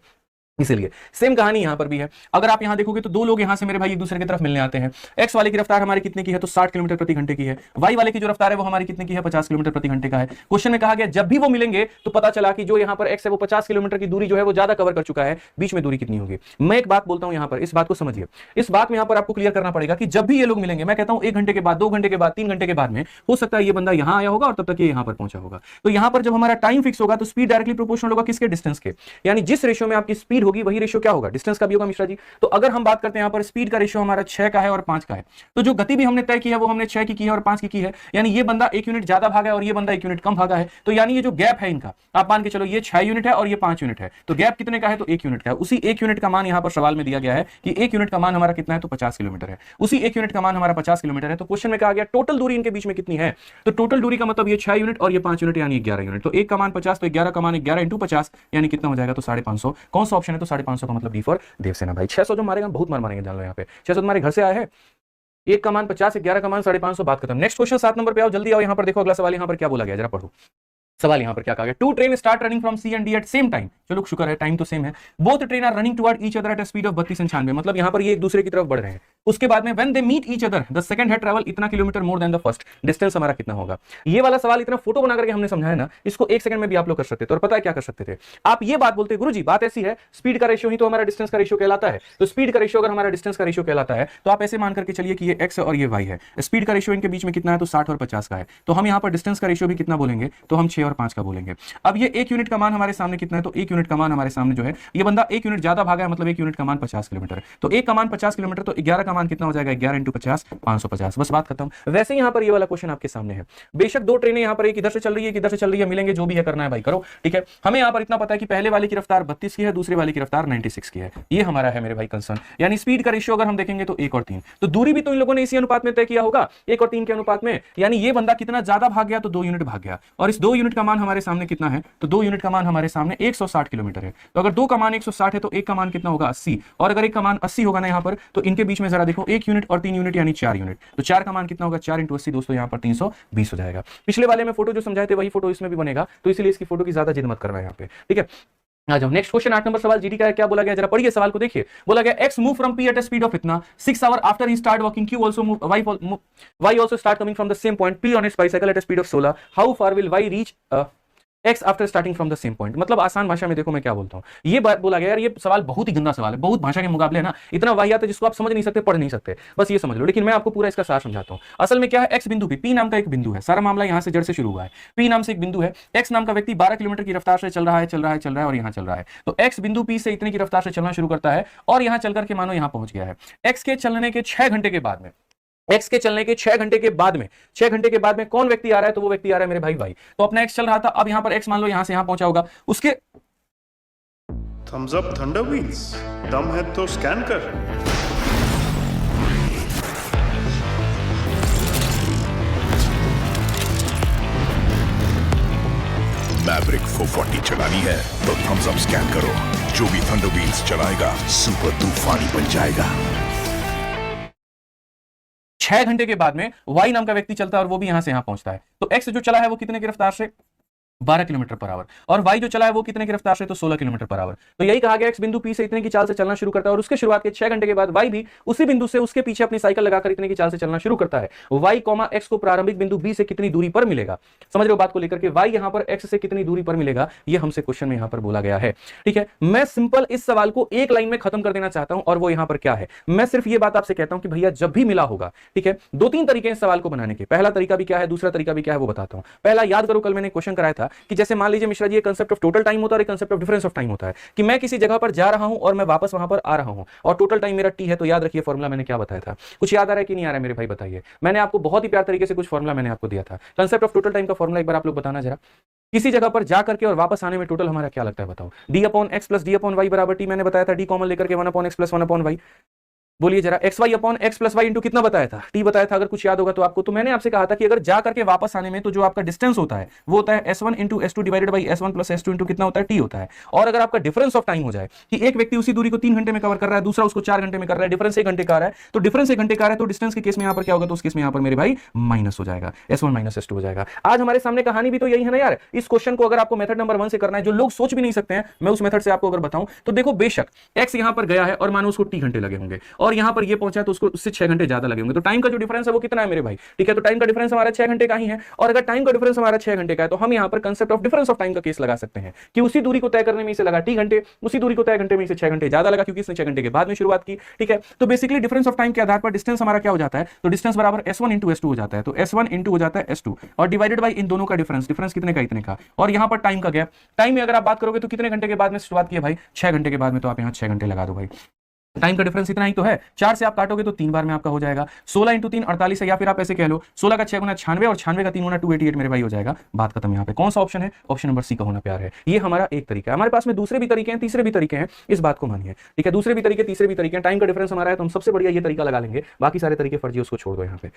[SPEAKER 1] इसलिए सेम कहानी यहां पर भी है। अगर आप यहां देखोगे तो 2 लोग यहां से मेरे भाई एक दूसरे की तरफ मिलने आते हैं। एक्स वाले की रफ्तार हमारी कितने की है, तो 60 किलोमीटर प्रति घंटे की है। वाई वाले की जो रफ्तार है वो हमारी कितने की है, 50 किलोमीटर प्रति घंटे का है। क्वेश्चन में कहा गया जब भी वो मिलेंगे तो पता चला कि जो यहां पर एक्स है वो 50 किलोमीटर की दूरी जो है वो ज्यादा कवर कर चुका है, बीच में दूरी कितनी होगी। मैं एक बात बोलता हूं यहां पर, इस बात को समझिए। इस बात में यहां पर आपको क्लियर करना पड़ेगा कि जब भी ये लोग मिलेंगे, मैं कहता हूं 1 घंटे के बाद, 2 घंटे के बाद, 3 घंटे के बाद में, हो सकता है ये बंदा यहां आया होगा और तब तक ये यहां पर पहुंचा होगा। तो यहां पर जब हमारा टाइम फिक्स होगा तो स्पीड डायरेक्टली प्रोपोर्शनल होगा किसके, डिस्टेंस के। यानी जिस रेशियो में आपकी स्पीड होगी वही रेशियो क्या होगा, डिस्टेंस का भी होगा मिश्रा जी। तो अगर हम बात करते हैं यहाँ पर स्पीड का रेशियो हमारा 6 का है और 5 का है, तो जो गति भी हमने तय की है वो हमने 6 की है और 5 की है। यानी ये बंदा 1 यूनिट ज्यादा भागा है और ये बंदा 1 यूनिट कम भागा है। तो यानी ये जो गैप है इनका, आप मान के चलो ये 6 यूनिट है और ये 5 यूनिट है, तो गैप कितने का है, तो 1 यूनिट का है। उसी 1 यूनिट का मान यहाँ पर सवाल में दिया गया है कि 1 यूनिट का मान हमारा कितना है, तो 50 किलोमीटर है। उसी 1 यूनिट का मान हमारा 50 किलोमीटर है। तो क्वेश्चन में कहा गया टोटल दूरी इनके बीच में कितनी है, तो टोटल दूरी का मतलब ये 6 यूनिट और ये 5 यूनिट यानी 11 यूनिट। तो 1 का मान 50, तो 11 का मान 11 × 50 यानी कितना हो जाएगा, तो 550। कौन सा ऑप्शन है, तो 550 का मतलब डी फॉर देवसेना। भाई 600 जो मारेगा बहुत मार मारेंगे, जान लो यहाँ पे 600 तुम्हारे घर से आया है। 1 का मान 50, 11 का मान 550, बात खत्म। नेक्स्ट क्वेश्चन 7 नंबर पे आओ, जल्दी आओ। यहाँ पर देखो अगला सवाल यहाँ पर क्या बोला गया, जरा पढ़ो। सवाल यहां पर क्या कहा गया, 2 train start running from C and D at same time. चलो शुक्र है टाइम तो सेम है। Both train are running toward each other at a speed of 32 और 96। मतलब यहां पर ये एक दूसरे की तरफ बढ़ रहे हैं। उसके बाद में when they meet each other the second had travel इतना kilometre more than the first. Distance हमारा कितना होगा। ये वाला सवाल इतना फोटो बना करके हमने समझाया ना, इसको 1 सेकंड में भी आप लोग कर सकते थे। और पता है क्या कर सकते थे आप, ये बात बोलते गुरुजी बात ऐसी है, स्पीड का रेशियो ही तो हमारा डिस्टेंस का रेशियो कहलाता है। तो स्पीड का रेशियो अगर हमारा डिस्टेंस का रेशियो कहलाता है तो आप ऐसे मान करके चलिए कि ये एक्स और ये वाई है। स्पीड का रेशियो इनके बीच में कितना है, तो 60 और 50 का है। तो हम यहाँ पर डिस्टेंस का रेशियो भी कितना बोलेंगे, तो हम 6 और 5 का बोलेंगे। अब ये 1 यूनिट का मान हमारे सामने कितना है, तो 1 यूनिट का मान हमारे सामने जो है, ये बंदा 1 यूनिट ज्यादा भागा है, मतलब 1 यूनिट का मान 50 किलोमीटर। तो 1 का मान 50 किलोमीटर, तो 11 का मान कितना हो जाएगा, 11 × 50 550। बस बात खत्म। वैसे यहाँ पर ये वाला क्वेश्चन आपके सामने है। बेशक 2 ट्रेनें यहाँ पर, एक इधर से चल रही है, एक इधर से चल रही है, मिलेंगे, जो भी है करना है भाई करो, ठीक है। हमें यहाँ पर इतना पता है कि पहले वाले की रफ्तार 32 की है, दूसरे वाले की रफ्तार 96 की है। ये हमारा है मेरे भाई कंसर्न। यानी स्पीड का रेशियो अगर हम देखेंगे तो 1 और 3, तो दूरी भी तो इन लोगों ने इसी अनुपात में तय किया होगा, 1 और 3 के अनुपात में। यानी ये बंदा कितना ज्यादा भाग गया, तो 2 यूनिट भाग गया। और इस 2 यूनिट का मान हमारे सामने कितना है, तो 2 यूनिट का मान हमारे सामने 160 किलोमीटर है। तो अगर 2 का मान 160 है तो 1 का मान कितना होगा, 80। और अगर 1 का मान 80 होगा ना यहाँ पर, तो इनके बीच में जरा देखो 1 यूनिट और 3 यूनिट यानी 4 यूनिट, तो 4 का मान कितना होगा 4 × 80 दोस्तों यहाँ पर 320 हो जाएगा। पिछले वाले में फोटो जो समझाए थे वही फोटो इसमें भी बनेगा, तो इसलिए इसकी फोटो की ज्यादा जिद मत करना यहाँ पे, ठीक है। आ जाओ नेक्स्ट क्वेश्चन 8 नंबर सवाल जीडी का है। क्या बोला गया जरा पढ़िए सवाल को देखिए। बोला गया X move from P at a speed of इतना 6 hour after he start walking, Q also move Y also start coming from the same point P on his bicycle at a speed of 16, how far will Y reach X after starting from the same point. मतलब आसान भाषा में देखो मैं क्या बोलता हूं, ये बात बोला गया यार, ये सवाल बहुत ही गंदा सवाल है, बहुत भाषा के मुकाबले है ना इतना वाहियात है जिसको आप समझ नहीं सकते, पढ़ नहीं सकते, बस ये समझ लो। लेकिन मैं आपको पूरा इसका सार समझाता हूं। असल में क्या है, एक्स बिंदु पी नाम का एक बिंदु है, सारा मामला यहां से जड़ से शुरू हुआ है। पी नाम से एक बिंदु है, एक्स नाम का व्यक्ति 12 किलोमीटर की रफ्तार से चल रहा है और यहां चल रहा है। तो एक्स बिंदु पी से इतने की रफ्तार से चलना शुरू करता है और यहां चलकर के मानो यहां पहुंच गया है। एक्स के चलने के 6 घंटे के बाद में, एक्स के चलने के 6 घंटे के बाद में, 6 घंटे के बाद में कौन व्यक्ति आ रहा है, तो वो व्यक्ति आ रहा है मेरे भाई वाई। तो अपना एक्स चल रहा था, अब यहां पर एक्स मान लो यहां से यहां पहुंचा होगा, उसके
[SPEAKER 3] थम्स अप थंडर व्हील्स, दम है तो स्कैन कर।
[SPEAKER 4] मैवरिक 440 चलानी है तो थम्स अप स्कैन करो, जो भी थंडर व्हील्स चलाएगा सुपर तूफानी बन जाएगा।
[SPEAKER 1] 6 घंटे के बाद में वाई नाम का व्यक्ति चलता है और वो भी यहां से यहां पहुंचता है। तो एक्स जो चला है वो कितने की रफ्तार से 12 किलोमीटर पर आवर, और वाई जो चला है वो कितने की रफ्तार से, तो 16 किलोमीटर पर आवर। तो यही कहा गया एक्स बिंदु पी से इतने की चाल से चलना शुरू करता है और उसके शुरुआत के 6 घंटे के बाद वाई भी उसी बिंदु से उसके पीछे अपनी साइकिल लगाकर इतने की चाल से चलना शुरू करता है। वाई कॉमा एक्स को प्रारंभिक बिंदु बी से कितनी दूरी पर मिलेगा, समझ रहे हो बात को लेकर के, वाई यहां पर एक्स से कितनी दूरी पर मिलेगा, ये हमसे क्वेश्चन में यहां पर बोला गया है, ठीक है। मैं सिंपल इस सवाल को एक लाइन में खत्म कर देना चाहता हूं और वो यहां पर क्या है, मैं सिर्फ ये बात आपसे कहता हूं कि भैया जब भी मिला होगा, ठीक है, 2-3 तरीके इस सवाल को बनाने के, पहला तरीका भी क्या है, दूसरा तरीका भी क्या है वो बताता हूं। पहला याद करो, कल मैंने क्वेश्चन कराया था कि जैसे मान लीजिए मिश्रा जी, ये कांसेप्ट ऑफ टोटल टाइम होता है और concept of difference of time होता है कि मैं किसी जगह पर जा रहा हूं और मैं वापस वहां पर आ रहा हूं और टोटल टाइम मेरा टी है। तो याद रखिए फॉर्मूला मैंने क्या बताया था, कुछ याद आ रहा है कि नहीं आ रहा है मेरे भाई, बताइए। मैंने आपको बहुत ही प्यार तरीके से कुछ फॉर्मूला मैंने आपको दिया था, कांसेप्ट ऑफ टोटल टाइम का फॉर्मूला एक बार आप लोग बताना जरा। किसी जगह पर जा करके और वापस आने में टोटल हमारा क्या लगता है बताओ, D upon X plus D upon Y बराबर टी, मैंने बताया था डी कॉमन लेकर के 1 upon X plus 1 upon Y. बोलिए जरा, X Y upon X plus Y into कितना बताया था, टी बताया था, अगर कुछ याद होगा तो आपको। तो मैंने आपसे कहा था कि अगर जा करके वापस आने में तो जो आपका डिस्टेंस होता है वो होता है s1 into s2 divided by s1 plus s2 into कितना होता है, टी होता है। और अगर आपका डिफरेंस ऑफ टाइम हो जाए कि एक व्यक्ति उसी दूरी को 3 घंटे में कवर कर रहा है, दूसरा उसको 4 घंटे में कर रहा है, डिफरेंस 1 घंटे का आ रहा है, तो डिफरेंस 1 घंटे का आ रहा है, तो डिस्टेंस के केस में यहां पर क्या होगा, तो उस केस में यहां पर मेरे भाई माइनस हो जाएगा, s1 माइनस s2 हो जाएगा। आज हमारे सामने कहानी भी तो यही है ना यार। इस क्वेश्चन को अगर आपको मेथड नंबर 1 से करना है, जो लोग सोच भी नहीं सकते हैं, मैं उस मेथड से आपको अगर बताऊं तो देखो, बेशक एक्स यहां पर गया है और मानो उसको टी घंटे लगे होंगे और यहां पर ये पहुंचा तो उसको 6 घंटे ज्यादा लगे होंगे, तो टाइम का जो डिफरेंस है वो कितना है मेरे भाई, ठीक है। तो टाइम का डिफरेंस हमारा 6 घंटे का ही है, और अगर टाइम का डिफरेंस हमारा 6 घंटे का है तो हम यहां पर concept of difference of time का केस लगा सकते हैं कि उसी दूरी को तय करने में इसे लगा टी घंटे, उसी दूरी को तय घंटे में इसे 6 घंटे ज्यादा लगा क्योंकि इसने 6 घंटे के बाद में शुरुआत की, ठीक है। तो बेसिकली डिफरेंस ऑफ टाइम के आधार पर डिस्टेंस हमारा क्या हो जाता है, तो डिस्टेंस बराबर s1 इंटू s2 हो जाता है। तो s1 इंटू हो जाता है s2 और डिवाइडेड बाई इन दोनों का डिफरेंस, डिफरेंस कितने का, इतने का, और यहां पर टाइम का गैप। टाइम में अगर आप बात करोगे तो कितने घंटे के बाद में शुरुआत की है भाई, 6 घंटे के बाद में, तो आप यहां 6 घंटे लगा दो भाई। टाइम का डिफरेंस इतना ही तो है, 4 से आप काटोगे तो 3 बार में आपका हो जाएगा, 16 इंटू 3 48 है, या फिर आप ऐसे कह लो 16 का 6 गुना 96 और 96 का 3 गुना 288 मेरे भाई हो जाएगा। बात खत्म। यहाँ पे कौन सा ऑप्शन है, ऑप्शन नंबर सी का होना प्यार है। ये हमारा एक तरीका है, हमारे पास में दूसरे भी तरीके हैं, तीसरे भी तरीके हैं, इस बात को मानिए, ठीक है। दूसरे भी तरीके, तीसरे भी तरीके हैं, टाइम का डिफरेंस हमारा है तो हम सबसे बढ़िया ये तरीका लगा लेंगे, बाकी सारे तरीके फर्जी, उसको छोड़ दो यहाँ पे,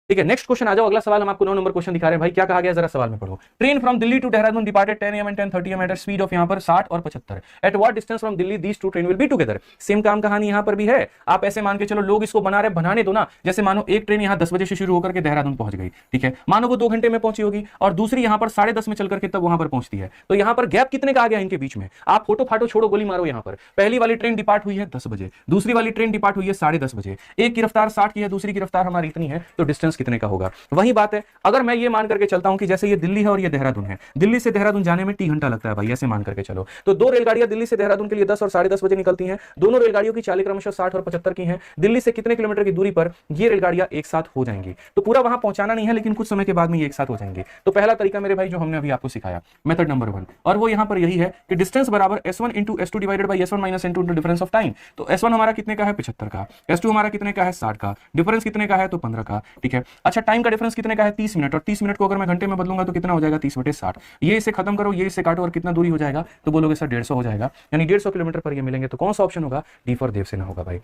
[SPEAKER 1] ठीक है। नेक्स्ट क्वेश्चन आ जाओ, अगला सवाल हम आपको 9 नंबर क्वेश्चन दिखा रहे हैं भाई। क्या कहा गया जरा सवाल में पढ़ो। Train from Delhi to Dehradun departed 10 AM and 10:30 AM at speed of यहाँ पर 60 और 75। At what distance from Delhi these two train will be together. Same काम कहानी यहाँ पर भी है। आप ऐसे मान के चलो, लोग इसको बना रहे, बनाने दो ना। जैसे मानो एक ट्रेन यहाँ 10 बजे से शुरू होकर के देहरादून पहुंच गई, ठीक है, मानो वो 2 घंटे में पहुंची होगी और दूसरी यहाँ पर 10:30 में चल करके तब वहां पर पहुंचती है, तो यहाँ पर गैप कितने का आ गया इनके बीच में। आप फोटो फाटो छोड़ो, गोली मारो। यहाँ पर पहली वाली ट्रेन डिपार्ट हुई है 10 बजे, दूसरी वाली ट्रेन डिपार्ट हुई है 10:30 बजे, एक की रफ्तार 60 की है, दूसरी की रफ्तार हमारी इतनी है, तो डिस्टेंस कितने का होगा। वही बात है, अगर मैं ये मान करके चलता हूं कि जैसे ये दिल्ली है और ये देहरादून है, दिल्ली से देहरादून जाने में 3 घंटा लगता है भाई, ऐसे मान करके चलो, तो 2 रेलगाड़ियां दिल्ली से देहरादून के लिए 10 और 10:30 बजे निकलती हैं। दोनों रेलगाड़ियों की चालें क्रमशः 60 और 75 की हैं। दिल्ली से कितने किलोमीटर की दूरी पर ये रेलगाड़ियां एक साथ हो जाएंगी, तो पूरा वहां पहुंचाना नहीं है, लेकिन कुछ समय के बाद में ये एक साथ हो जाएंगी। तो पहला तरीका मेरे भाई जो हमने अभी आपको सिखाया, मेथड नंबर 1, और वो यहां पर यही है कि डिस्टेंस बराबर s1 into s2 divided by s1 minus n2 into difference of time. तो s1 हमारा कितने का है, 75 का, s2 हमारा कितने का है, 60 का, डिफरेंस कितने का है, तो 15 का, ठीक है। अच्छा, टाइम का डिफरेंस कितने का है, 30 मिनट, और 30 मिनट को अगर मैं घंटे में बदलूंगा तो कितना हो जाएगा, 30/60। ये इसे खत्म करो, ये इसे काटो, और कितना दूरी हो जाएगा, तो बोलोगे सर 150 हो जाएगा, यानी 150 किलोमीटर पर ये मिलेंगे। तो कौन सा ऑप्शन होगा, डी फॉर देवसेना होगा भाई।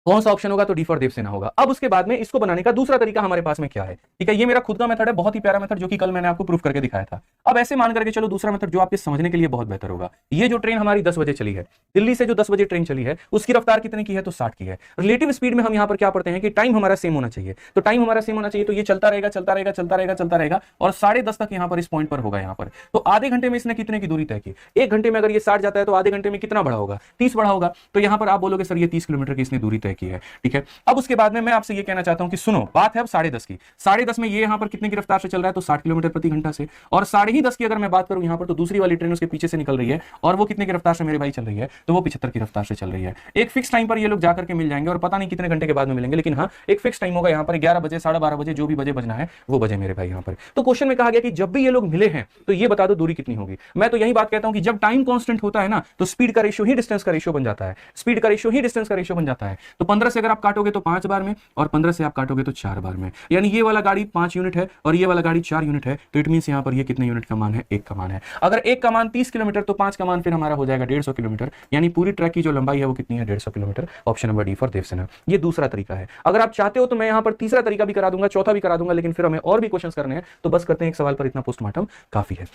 [SPEAKER 1] कौन सा ऑप्शन होगा? तो डी फॉर देवसेना होगा। अब उसके बाद में इसको बनाने का दूसरा तरीका हमारे पास में क्या है? ठीक है, ये मेरा खुद का मेथड है, बहुत ही प्यारा मेथड, जो कि कल मैंने आपको प्रूफ करके दिखाया था। अब ऐसे मान करके चलो दूसरा मेथड जो आपके समझने के लिए बहुत बेहतर होगा। ये जो ट्रेन हमारी 10 बजे चली है, दिल्ली से जो 10 बजे ट्रेन चली है, उसकी रफ्तार कितने की है? तो 60 की है। रिलेटिव स्पीड में हम यहाँ पर क्या पढ़ते हैं कि टाइम हमारा सेम होना चाहिए। तो टाइम हमारा सेम होना चाहिए, तो ये चलता रहेगा चलता रहेगा चलता रहेगा चलता रहेगा और 10:30 तक यहाँ पर इस पॉइंट पर होगा। यहाँ पर तो आधे घंटे में इसने कितने की दूरी तय की? 1 घंटे में अगर ये 60 जाता है तो आधे घंटे में कितना बढ़ा होगा? 30 बढ़ा होगा। तो यहाँ पर आप बोलोगे सर ये 30 किलोमीटर की इसने दूरी तय की है। ठीक है, अब उसके बाद में मैं आपसे ये कहना चाहता हूं कि सुनो, बात है अब 10:30 की। 10:30 में ये यहां पर कितने की रफ्तार से चल रहा है? तो 60 किलोमीटर प्रति घंटा से। और 10:30 की अगर मैं बात करूं यहां पर, तो दूसरी वाली ट्रेन उसके पीछे से निकल रही है और वो कितने की रफ्तार से मेरे भाई चल रही है? तो वो 75 की रफ्तार से चल रही है। एक फिक्स टाइम पर ये लोग जाकर के मिल जाएंगे और पता नहीं कितने घंटे के बाद में मिलेंगे, लेकिन हाँ एक फिक्स टाइम होगा यहाँ पर 11 बजे, 12:30 बजे, जो भी बजे बजना है वो बजे मेरे भाई यहाँ पर। तो क्वेश्चन में कहा गया कि जब भी ये लोग मिले हैं तो ये बता दो दूरी कितनी होगी। मैं तो यही बात कहता हूं कि जब टाइम कांस्टेंट होता है ना, तो स्पीड का रेशियो ही डिस्टेंस का रेशियो बन जाता है। स्पीड का रेशियो ही डिस्टेंस का रेशियो बन जाता है। तो 15 से अगर आप काटोगे तो 5 बार में, और 15 से आप काटोगे तो 4 बार में। यानी ये वाला गाड़ी 5 यूनिट है और ये वाला गाड़ी 4 यूनिट है। तो इट मींस यहाँ पर ये कितने यूनिट का मान है? 1 का मान है। अगर 1 का मान 30 किलोमीटर तो 5 का मान फिर हमारा हो जाएगा 150 किलोमीटर। यानी पूरी ट्रैक की जो लंबाई है वो कितनी है? 150 kilometre. Option number D for Devasena. ये दूसरा तरीका है। अगर आप चाहते हो तो मैं यहाँ पर तीसरा तरीका भी करा दूंगा, चौथा भी करा दूंगा, लेकिन फिर हमें और भी क्वेश्चन करने हैं, तो बस करते हैं एक सवाल पर इतना पोस्टमार्टम काफी है।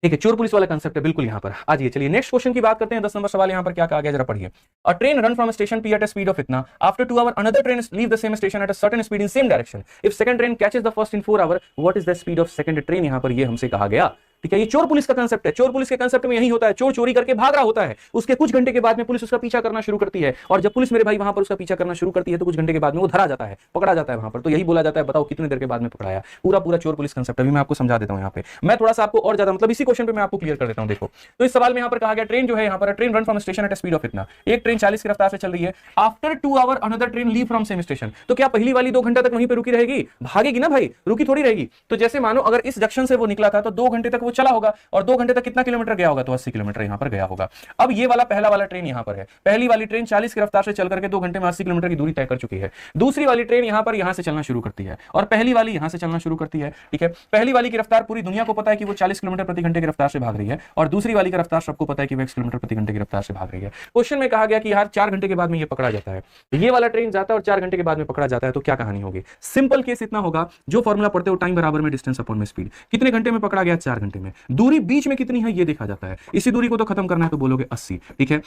[SPEAKER 1] ठीक है, चोर पुलिस वाला कंसेप्ट है बिल्कुल यहाँ पर। आज ये चलिए नेक्स्ट क्वेश्चन की बात करते हैं। 10 नंबर सवाल यहाँ पर क्या कहा गया, जरा पढ़िए। A train run from station P at a speed of इतना, after 2 hour another train leave the same station at a certain speed in same direction. If second train catches the first in 4 hour, what is the speed of second train? यहाँ पर ये हमसे कहा गया। ठीक है, ये चोर पुलिस का कंसेप्ट है। चोर पुलिस के कंसेप्ट में यही होता है, चोर चोरी करके भाग रहा होता है, उसके कुछ घंटे के बाद में पुलिस उसका पीछा करना शुरू करती है, और जब पुलिस मेरे भाई वहां पर उसका पीछा करना शुरू करती है तो कुछ घंटे के बाद में वो धरा जाता है, पकड़ा जाता है वहां पर। तो यही बोला जाता है, बताओ कितनी देर के बाद में पकड़ाया। पूरा पूरा चोर पुलिस कंसेप्ट अभी मैं आपको समझा देता हूं। यहाँ पे मैं थोड़ा सा आपको और ज्यादा मतलब इसी क्वेश्चन पे मैं आपको क्लियर कर देता हूं। देखो, तो इस सवाल में यहाँ पर कहा गया ट्रेन जो है यहाँ पर, train run from station at speed of इतना, एक ट्रेन 40 की रफ्तार से चल रही है। After 2 hour another train leave from same station. तो क्या पहली वाली 2 घंटे तक वहीं पे रुकी रहेगी? भागेगी ना भाई, रुकी थोड़ी रहेगी। तो जैसे मानो अगर इस जंक्शन से वो निकला था तो 2 घंटे तक वो चला होगा, और 2 घंटे तक कितना किलोमीटर गया होगा? तो 80 किलोमीटर यहाँ पर गया होगा। अब ये वाला पहला वाला ट्रेन यहाँ पर है, पहली वाली ट्रेन 40 की रफ्तार से चल करके 2 घंटे में 80 किलोमीटर की दूरी तय कर चुकी है। दूसरी वाली ट्रेन यहाँ पर यहाँ से चलना शुरू करती है और पहली वाली यहाँ से चलना शुरू करती है। ठीक है, पहली वाली की रफ्तार पूरी दुनिया को पता है कि वो 40 किलोमीटर प्रति घंटे की रफ्तार से भाग रही है, और दूसरी वाली की रफ्तार सबको पता है कि वो 1 किलोमीटर प्रति घंटे की रफ्तार से भाग रही है। क्वेश्चन में कहा गया कि यार 4 घंटे के बाद में ये पकड़ा जाता है, ये वाला ट्रेन जाता है और 4 घंटे के बाद में पकड़ा जाता है, तो क्या कहानी होगी? सिंपल केस इतना होगा, जो फॉर्मूला पढ़ते हो, टाइम बराबर में डिस्टेंस अपॉन में स्पीड। कितने घंटे में पकड़ा गया? 4 घंटे में। दूरी बीच में कितनी है ये देखा जाता है, इसी दूरी को तो खत्म करना है, तो बोलोगे 80। ठीक है,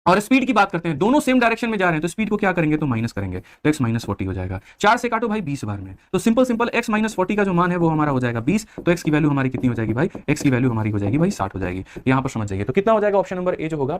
[SPEAKER 1] और स्पीड की बात करते हैं, दोनों सेम डायरेक्शन में जा रहे हैं, तो स्पीड को क्या करेंगे? तो माइनस करेंगे, तो x माइनस 40 हो जाएगा। 4 से काटो भाई 20 बार में, तो सिंपल सिंपल x माइनस 40 का जो मान है वो हमारा हो जाएगा 20। तो x की वैल्यू हमारी कितनी हो जाएगी भाई? x की वैल्यू हमारी हो जाएगी भाई 60 हो जाएगी। यहां पर समझ जाइए, तो कितना हो जाएगा? ऑप्शन नंबर ए जो होगा